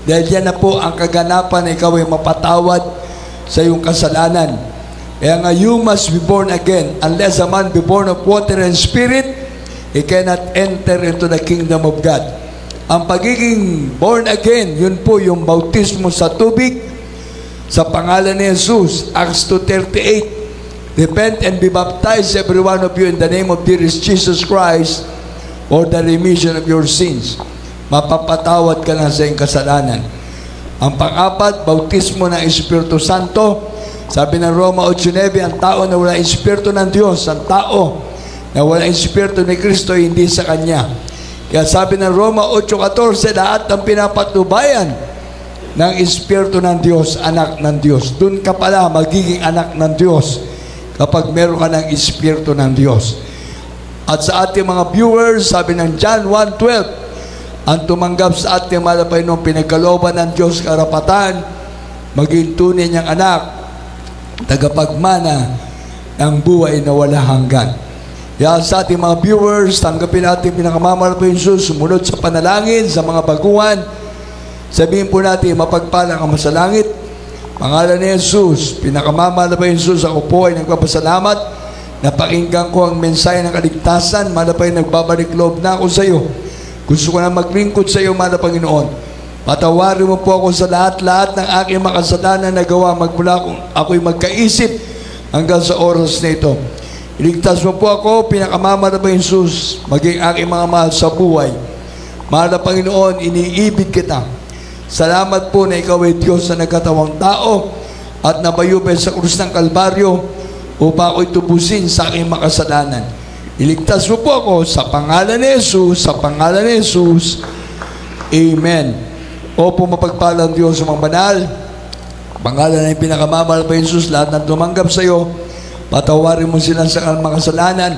B: Dahil yan na po ang kaganapan na ikaw ay mapatawad sa iyong kasalanan. Kaya nga, you must be born again. Unless a man be born of water and spirit, he cannot enter into the kingdom of God. Ang pagiging born again, yun po yung bautismo sa tubig sa pangalan ni Jesus. Acts 2:38, repent and be baptized every one of you in the name of dearest Jesus Christ for the remission of your sins. Mapapatawad ka na sa iyong kasalanan. Ang pang-apat, bautismo ng Espiritu Santo Sabi ng Roma 8:9, ang tao na wala Espiritu ng Diyos, ang tao na wala Espiritu ni Kristo, hindi sa Kanya. Kaya sabi ng Roma 8:14, lahat ng pinapatubayan ng Espiritu ng Diyos, anak ng Diyos. Doon ka pala magiging anak ng Diyos kapag meron ka ng Espiritu ng Diyos. At sa ating mga viewers, sabi ng John 1:12, ang tumanggap sa ating malapay nung pinagkalooban ng Diyos karapatan, maging tunay niyang anak, tagapagmana ng buhay na wala hanggan. Kaya sa ating mga viewers, tanggapin natin pinakamamahal po yung Jesus, sumunod sa panalangin, sa mga baguhan. Sabihin po natin, mapagpalang ang masalangit. Pangalan ni Jesus, pinakamamahal po yung Jesus, ako po ay nagpapasalamat. Napakinggan ko ang mensahe ng kaligtasan, malapay nagbabalik loob na ako sa iyo. Gusto ko na maglingkod sa iyo, mahal na Panginoon. Patawarin mo po ako sa lahat-lahat ng aking makasalanan na gawa magmula kung ako'y magkaisip hanggang sa oras na ito. Iligtas mo po ako, pinakamamahal na Jesus, maging aking mga mahal sa buhay. Mahal na Panginoon, iniibig kita. Salamat po na ikaw ay Diyos na nagkatawang tao at nabayubay sa krus ng Kalbaryo upang ako'y tubusin sa aking makasalanan. Iligtas mo po ako sa pangalan ni Jesus, sa pangalan ni Jesus. Amen. Opo, mapagpalang Diyos sa mga banal. Pangalan ng pinakamamahal pa Jesus, lahat ng tumanggap sa iyo, patawarin mo sila sa mga kasalanan,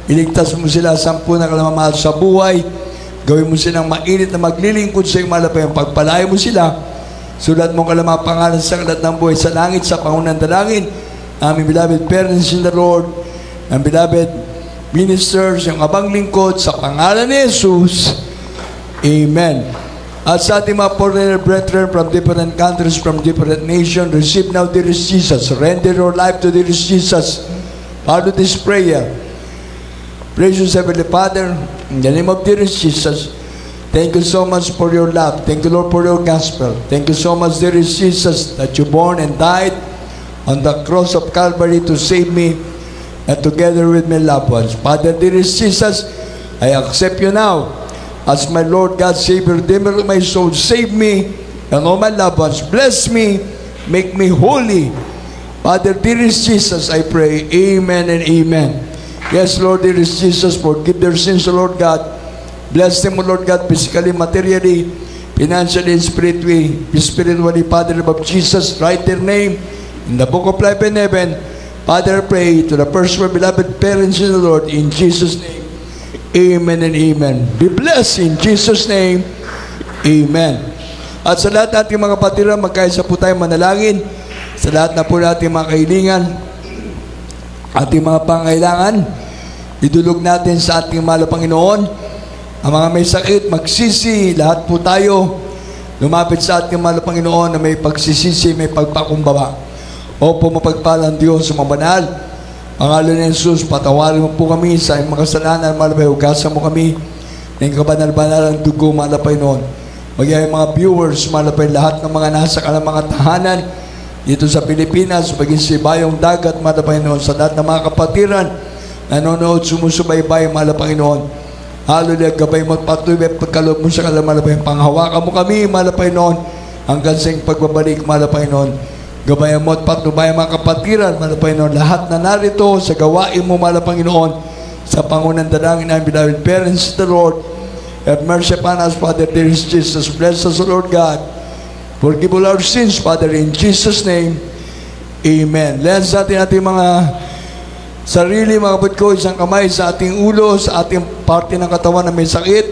B: iligtas mo sila sa 10 na kalamamahal sa buhay, gawin mo silang mainit na maglilingkod sa iyong malapayang, pagpalayo mo sila, sulat mo kalamang pangalan sa kalat ng buhay sa langit, sa pangunang dalangin, aming beloved parents in the Lord, ang beloved ministers, yung abang lingkod, sa pangalan ni Jesus. Amen. At sa ating mga foreigner brethren from different countries, from different nations, receive now dearest Jesus. Render your life to dearest Jesus. Follow this prayer. Precious Heavenly Father, in the name of dearest Jesus, thank you so much for your love. Thank you, Lord, for your gospel. Thank you so much, dearest Jesus, that you born and died on the cross of Calvary to save me and together with my loved ones. Father, dearest Jesus, I accept you now as my Lord, God, Savior, Redeemer of my soul. Save me and all my loved ones. Bless me. Make me holy. Father, dearest Jesus, I pray. Amen and amen. Yes, Lord, dearest Jesus, forgive their sins, Lord God. Bless them, Lord God, physically, materially, financially, and spiritually, Father, of Jesus. Write their name in the book of life in heaven. Father, I pray to the first beloved parents in the Lord, in Jesus' name. Amen and amen. Be blessed in Jesus' name. Amen. At sa lahat nating mga patira, magkaisa po tayo manalangin. Sa lahat na po nating mga kahilingan, ating mga pangailangan, idulog natin sa ating mahal na Panginoon. Ang mga may sakit, magsisi, lahat po tayo lumapit sa ating mahal na Panginoon na may pagsisisi, may pagpakumbaba. Opo, mapagpalang Diyos sa mga banal. Pangalan ni Jesus, patawarin mo po kami sa mga kasalanan, malapay, hugasan mo kami ng kabanal-banal ang dugo, malapay noon. Magiging mga viewers, malapay, lahat ng mga nasa kalang mga tahanan dito sa Pilipinas, maging si Bayong Dagat, malapay noon, sa lahat ng mga kapatiran, nanonood, sumusubaybay, malapay noon. Hallelujah, gabay mo at patuloy, pagkaloob mo sa kalang malapay, panghawakan mo kami, malapay noon, hanggang sa iyong pagbabalik, malapay noon. Gabayan mo at patnubay mga kapatiran, malapay noon, lahat na narito sa gawain mo, mahal na Panginoon, sa pangunang dalangin ng beloved parents, the Lord, have mercy upon us, Father, dearest Jesus. Bless us, Lord God. Forgive all our sins, Father, in Jesus' name. Amen. Let's natin mga sarili, mga kapatid ko, isang kamay sa ating ulo, sa ating parte ng katawan na may sakit.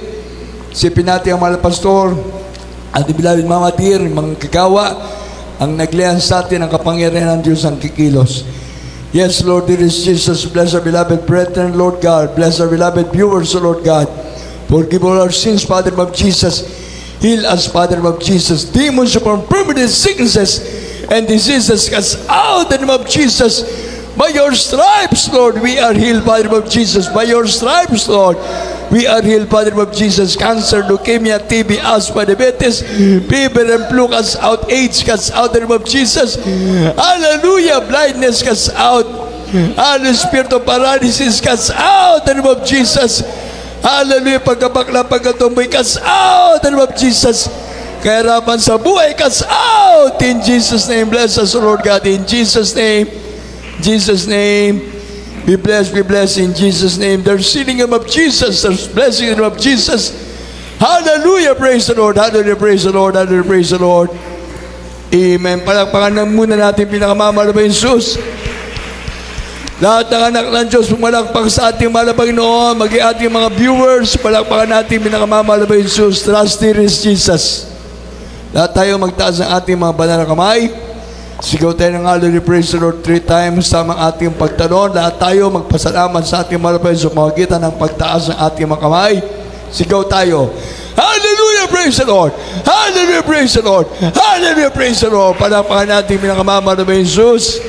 B: Sipin natin ang mahal na pastor, ating beloved Mama Dear, mga kagawa, ang naglihan sa atin ang kapangyarihan ng Diyos ang kikilos. Yes, Lord, dearest Jesus, bless our beloved brethren, Lord God. Bless our beloved viewers, Lord God. Forgive all our sins, Father of Jesus. Heal us, Father of Jesus. Demons upon permanent sicknesses and diseases cast out in the name of Jesus. By your stripes, Lord, we are healed, Father of Jesus. By your stripes, Lord, we are healed, Father of Jesus. Cancer, leukemia, TB, asthma, diabetes, fever and flu, cast out. AIDS, cast out in the name of Jesus. Hallelujah. Blindness, cast out. Hallelujah. Spirit of paralysis, cast out in the name of Jesus. Hallelujah. Pagkabakla, pagkatumboy, cast out in the name of Jesus. kahirapan sa buhay, cast out in Jesus' name. Bless us, Lord God, in Jesus' name. Jesus' name. Be blessed in Jesus' name. There's healing of Jesus. There's blessing of Jesus. Hallelujah. Praise the Lord. Hallelujah. Praise the Lord. Hallelujah. Praise the Lord. Amen. Palakpakan na muna natin pinakamamahal na Jesus. Lahat ng anak ng Diyos, pumalakpak sa ating mahal na Panginoon, maging ating mga viewers, palakpakan natin pinakamamahal na Jesus. Trusty is Jesus. Lahat tayo magtaas ng ating mga banal na kamay. Sigaw tayo ng hallelujah, praise the Lord 3 times sa ating pagtalon. Lahat tayo magpasalamat sa ating mahal na Panginoon sa pamamagitan ng pagtaas ng ating mga kamay. Sigaw tayo. Hallelujah, praise the Lord. Hallelujah, praise the Lord. Hallelujah, praise the Lord. Palakpakan natin pinakamamahal na Jesus.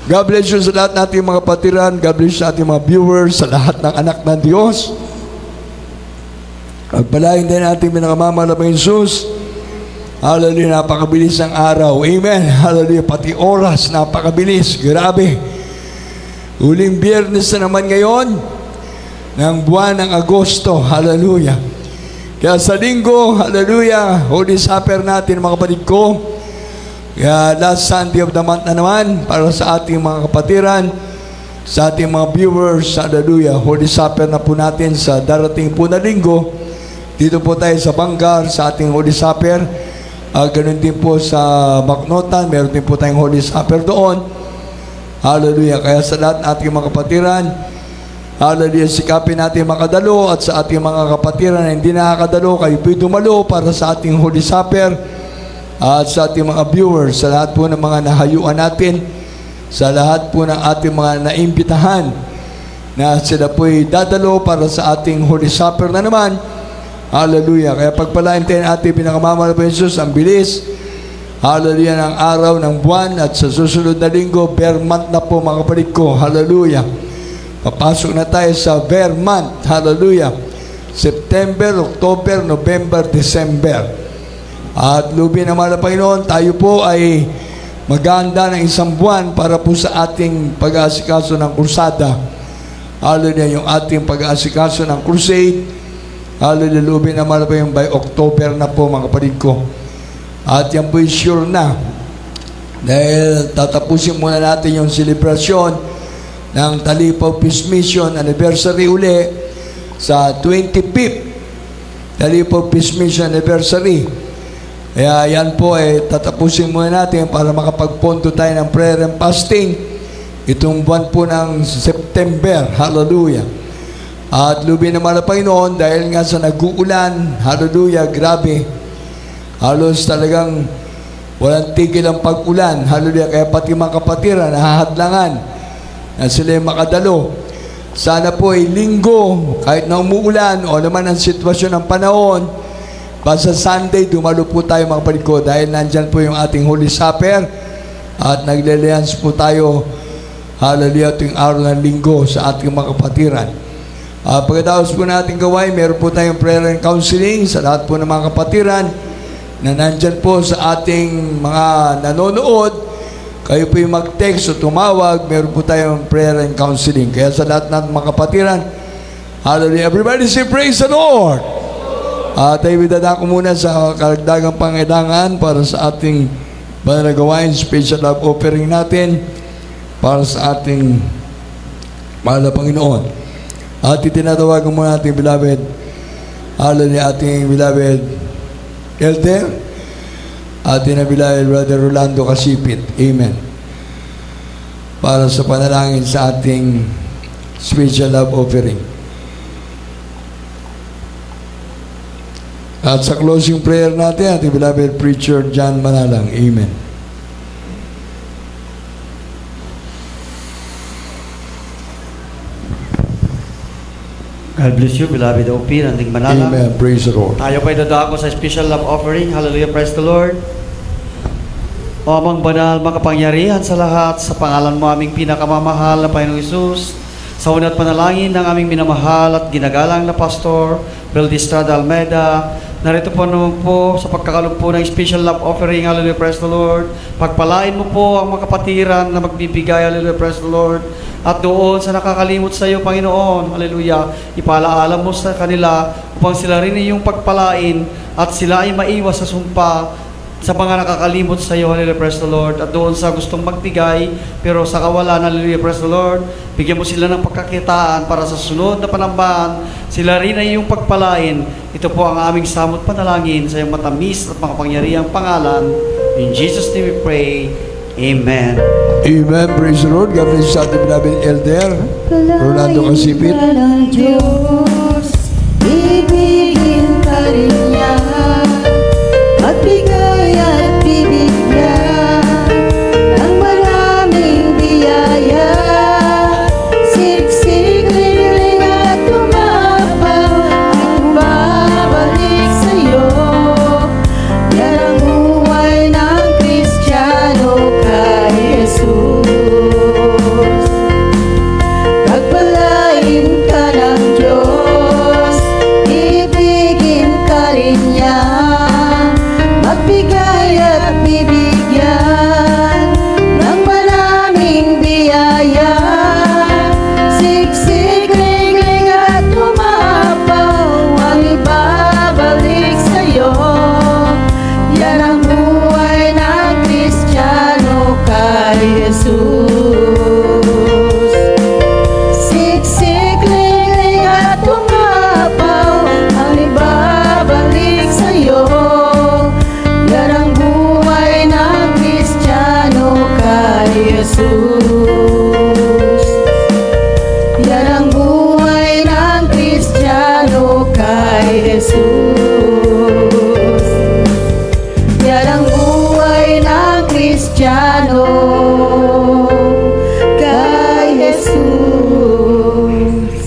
B: God bless you sa lahat nating mga patiran. God bless you sa ating mga viewers, sa lahat ng anak ng Diyos. Pagpalain din natin pinakamamahal na Jesus. Hallelujah, napakabilis ang araw. Amen. Hallelujah, pati oras, napakabilis. Grabe. Huling Biyernes na naman ngayon ng buwan ng Agosto. Hallelujah. Kaya sa linggo, hallelujah, Holy Supper natin mga kapatid ko. Kaya last Sunday of the month na naman para sa ating mga kapatiran, sa ating mga viewers, hallelujah, Holy Supper na po natin sa darating po na linggo. Dito po tayo sa Bangar sa ating Holy Supper. Ganun din po sa Macnotan, meron din po tayong Holy Supper doon. Hallelujah. Kaya sa lahat ating mga kapatiran, hallelujah, sikapin natin makadalo, at sa ating mga kapatiran na hindi nakakadalo, kayo po'y dumalo para sa ating Holy Supper. At sa ating mga viewers, sa lahat po ng mga nahayuan natin, sa lahat po ng ating mga naimbitahan na sila po'y dadalo para sa ating Holy Supper na naman. Hallelujah. Kaya pagpalain tayo ng ating pinakamamahal na Jesus, ang bilis, hallelujah, ng araw, ng buwan, at sa susunod na linggo, bear month na po mga kapatid ko. Hallelujah. Papasok na tayo sa bear month. Hallelujah. September, October, November, December. At lubi ng mahal na Panginoon, tayo po ay maganda ng isang buwan para po sa ating pag-aasikaso ng krusada. Hallelujah, yung ating pag-aasikaso ng crusade. Hallelujah, lubi ng mahal na Panginoon, by October na po mga kapatid ko. At yan po sure na. Dahil tatapusin muna natin yung selebrasyon ng Talipaw Peace Mission anniversary uli sa 25th Talipaw Peace Mission anniversary. Kaya yan po tatapusin muna natin para makapagpondo tayo ng prayer and fasting itong buwan po ng September. Hallelujah. At lubi naman na Panginoon, dahil nga sa nag-uulan, hallelujah, grabe, halos talagang walang tigil ang pag-ulan. Hallelujah. Kaya pati mga kapatiran nahahadlangan na sila makadalo. Sana po linggo, kahit na umuulan o naman ang sitwasyon ng panahon, basta Sunday, dumalo po tayo mga kapatid ko, dahil nandyan po yung ating Holy Supper at naglilians po tayo, hallelujah, ito yung araw ng linggo sa ating mga kapatiran. Pagkatapos po natin gawain, meron po tayong prayer and counseling sa lahat po ng mga kapatiran na nandyan po sa ating mga nanonood. Kayo po yung mag-text o tumawag, meron po tayong prayer and counseling. Kaya sa lahat ng mga kapatiran, hallelujah, everybody say praise the Lord. Tayo idadako muna sa karagdagang pangailangan para sa ating banal na gawain, special love offering natin para sa ating mahal na Panginoon. At itinatawagan muna ating beloved, hallelujah, ating beloved elder, ating beloved Brother Rolando Kasipit. Amen. Para sa panalangin sa ating special love offering. At sa closing prayer natin, ating beloved Preacher John Manalang. Amen.
G: God bless you, beloved OP, Nanding Manalang.
B: Amen. Praise the Lord.
G: Tayo pa'y dadako sa special love offering. Hallelujah, praise the Lord. O amang banal, makapangyarihan sa lahat, sa pangalan mo aming pinakamamahal na Panginoong Isus, sa unat panalangin ng aming minamahal at ginagalang na Pastor Beldi Estrada Almeida, narito po naman po sa pagkakalog po ng special love offering. Hallelujah, praise the Lord. Pagpalain mo po ang mga kapatiran na magbibigay. Hallelujah, praise the Lord. At doon sa nakakalimot sa iyo, Panginoon, hallelujah, ipaalaala mo sa kanila upang sila rin iyong pagpalain at sila ay maiwas sa sumpa sa mga nakakalimot sa iyo. Hallelujah, praise the Lord. At doon sa gustong magbigay pero sa kawalan, hallelujah, praise the Lord, bigyan mo sila ng pagkakitaan para sa sunod na panambahan sila rin ay iyong pagpalain. Ito po ang aming samot panalangin sa iyong matamis at makapangyarihang pangalan. In Jesus' name we pray. Amen.
B: Amen. Praise the Lord. God bless sa ating beloved Elder Rolando Casipit.
H: Ibigin ka rin niya at bigay at bibigyan ng maraming biyaya. Siksik, liling at tumapaw at babalik sa'yo. Yan ang buhay ng Kristiyano kay Jesus. Pagpalain ka ng Diyos, ibigin ka rin niya, magbigay at bibigyan ng maraming biyaya. Siksik, ling at tumapaw ang ibabalik sa'yo. Yan ang buhay ng Kristiyano kay Jesus. Siksik, ling at tumapaw ang ibabalik sa'yo. Yan ang buhay ng Kristiyano kay Jesus. Yan ang buhay ng Kristiyano kay Jesus. Yan ang buhay ng Kristiyano kay Jesus.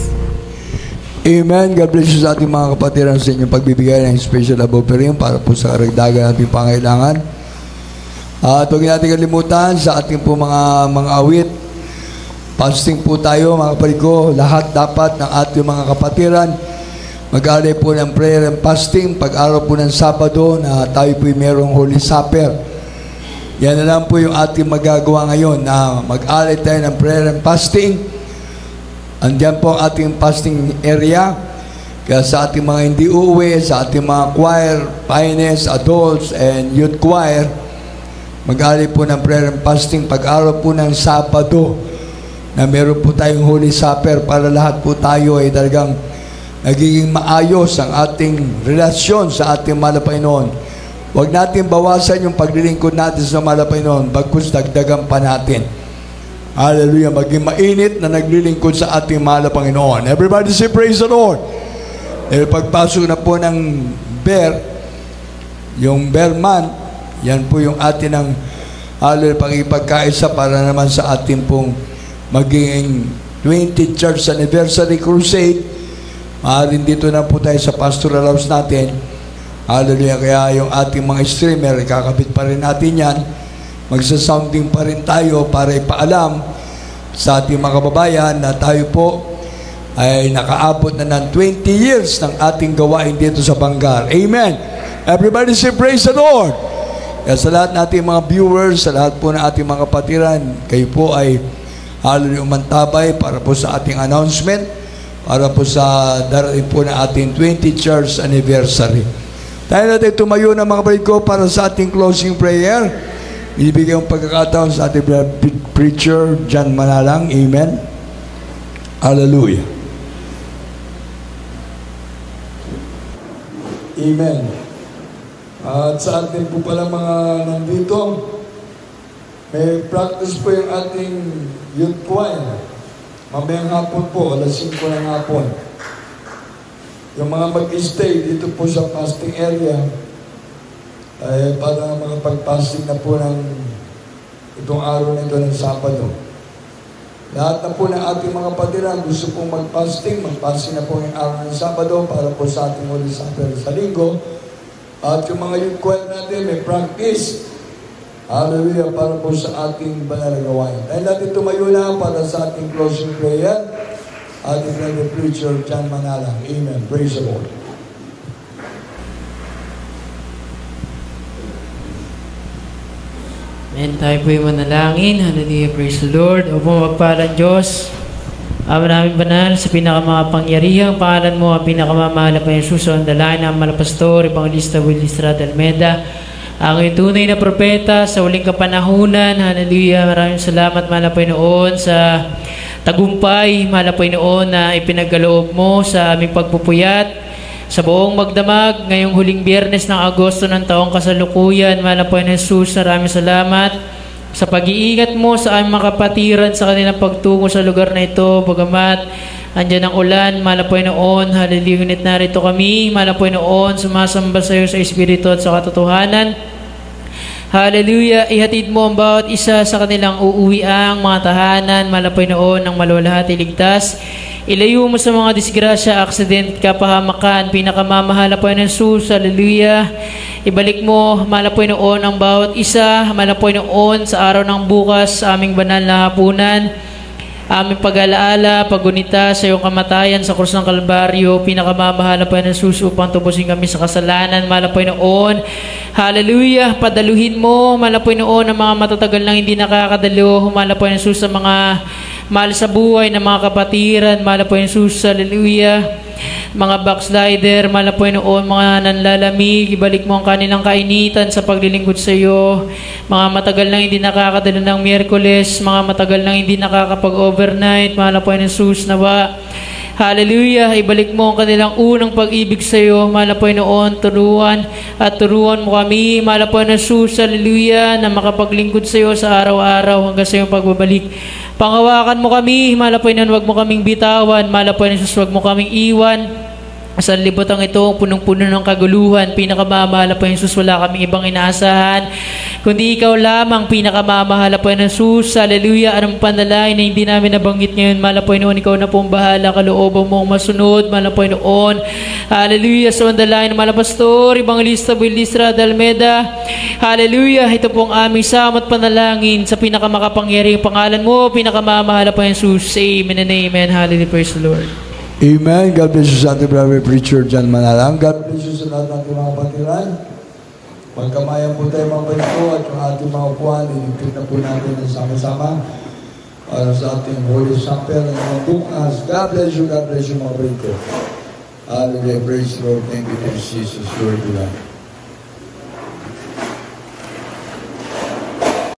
B: Amen. God bless you sa ating mga kapatiran sa inyong pagbibigay ng special love offering para po sa karagdagan ating pangailangan. At huwag natin kalimutan sa ating po mga awit. Fasting po tayo mga kapatid ko. Lahat dapat ng ating mga kapatiran mag-alay po ng prayer and fasting. Pag-araw po ng Sabado na tayo po mayroong Holy Supper. Yan na lang po yung ating magagawa ngayon na mag-alay tayo ng prayer and fasting. Andiyan po ang ating fasting area. Kaya sa ating mga hindi uuwi, sa ating mga choir, pioneers, adults, and youth choir, mag-alay po ng prayer and fasting pag-araw po ng Sabado na meron po tayong Holy Supper para lahat po tayo ay talagang nagiging maayos ang ating relasyon sa ating mahal na Panginoon. Huwag natin bawasan yung paglilingkod natin sa mahal na Panginoon, bagkus dagdagan pa natin. Hallelujah. Maging mainit na naglilingkod sa ating mahal na Panginoon. Everybody say praise the Lord. Pagpasok na po ng yung bear month, yan po yung atin ng pagkipagkaisa para naman sa ating pong maging 20th Church Anniversary Crusade. Maaaring dito na po tayo sa pastoral house natin. Hallelujah. Kaya yung ating mga streamer, kakabit pa rin natin yan. Magsasounding pa rin tayo para ipaalam sa ating mga kababayan na tayo po ay nakaabot na ng 20 years ng ating gawain dito sa Bangar. Amen. Everybody say praise the Lord. Kaya sa lahat nating mga viewers, sa lahat po ng ating mga kapatiran, kayo po ay hallelujah umantabay para po sa ating announcement, para po sa darating po na ating 20th Church Anniversary. Tayo natin tumayo na mga kapatid ko para sa ating closing prayer. Ibigay ang pagkakataon sa ating preacher, John Manalang. Amen. Hallelujah. Amen. At sa ating po pala mga nandito, may practice po yung ating youth choir. Mamayang hapon po, alas 5 ng hapon. Yung mga mag-stay dito po sa fasting area, ay para mga pag-fasting na po ng itong araw na ito ng Sabado. Lahat na po ng ating mga kapatiran gusto pong mag-fasting na po ng araw ng Sabado para po sa ating Holy Supper sa linggo. At yung mga youth choir natin may practice. Hallelujah, para po sa ating banal na gawain. Dahil natin tumayo na para sa ating closing prayer. Ating brother preacher, John Manalang. Amen. Praise the Lord.
F: And tayo po'y manalangin. Hallelujah, praise the Lord. O pumagpalang Diyos, Ama namin banal, sa pinakamakapangyarihang pangalan mo, ang pinakamamahal pa Jesus, ang dalayan ng Malapastor, Evangelista Willie Estrada Almeida, ang tunay na propeta sa uling kapanahunan. Hallelujah, maraming salamat, mahal na Panginoon, sa tagumpay, mahal na Panginoon, na ipinagkaloob mo sa aming pagpupuyat sa buong magdamag ngayong huling Biyernes ng Agosto ng taong kasalukuyan. Mahal na Panginoon Jesus, maraming salamat sa pag-iingat mo sa aming mga kapatiran sa kanilang pagtungo sa lugar na ito. Bagamat andyan ang ulan, mahal na Panginoon, hallelujah, ngunit narito kami, mahal na Panginoon, sumasamba sa iyo sa Espiritu at sa katotohanan. Hallelujah, ihatid mo ang bawat isa sa kanilang uuwiang mga tahanan, mahal na Panginoon, ng maluwalhati ligtas. Ilayo mo sa mga disgrasya, aksidente, kapahamakan, pinakamamahal na Panginoon Jesus, hallelujah. Ibalik mo, mahal na Panginoon, ang bawat isa, mahal na Panginoon, sa araw ng bukas, sa aming banal na hapunan, aming pag-alaala, paggunita sa iyong kamatayan sa krus ng Kalbaryo, pinakamamahal na Panginoon Jesus, upang tubusin kami sa kasalanan, mahal na Panginoon. Hallelujah, padaluhin mo, mahal na Panginoon, ang mga matatagal nang hindi nakakadalo, mahal na Panginoon Jesus, sa mga mahal sa buhay ng mga kapatiran, mahal na Panginoon Jesus, hallelujah. Mga backslider, mahal na Panginoon, mga nanlalamig, ibalik mo ang kanilang kainitan sa paglilingkod sa iyo. Mga matagal nang hindi nakakadalo ng Miyerkules, mga matagal nang hindi nakakapag-overnight, mahal na Panginoon Jesus, nawa, hallelujah, ibalik mo ang kanilang unang pag-ibig sa iyo, mahal na Panginoon, turuan mo kami, mahal na Panginoon Jesus, hallelujah, na makapaglingkod sa iyo sa araw-araw hanggang sa iyong pagbabalik. Panghawakan mo kami, mahal na Panginoon, huwag mo kaming bitawan, mahal na Panginoon Jesus, huwag mo kaming iwan. Sa libutan ito, punong-puno ng kaguluhan, pinakamamahal na Panginoon Jesus, wala kaming ibang inaasahan, kundi ikaw lamang, pinakamamahal na Panginoon Jesus, hallelujah. Anong panalangin na hindi namin nabanggit ngayon, mahal na Panginoon, ikaw na pong bahala, kalooban mong masunod, mahal na Panginoon, hallelujah. Sa mandalain ng Malapastor, Evangelista Willie Estrada Almeida, hallelujah. Ito pong aming samot panalangin sa pinakamakapangyarihang pangalan mo, pinakamamahal na Panginoon Jesus, amen and amen. Hallelujah, praise the Lord.
B: Amen. God bless you sa ating brother preacher John Manalang. God bless you sa lahat ng ating mga kapatiran. Magkamayan po tayo mga pwesto at yung ating mga upuan, iligpit na po natin ang sama-sama para sa ating Holy Supper ng mga bukas. God bless you mga pwesto. Hallelujah. Praise the Lord. Thank you, Jesus. Lord,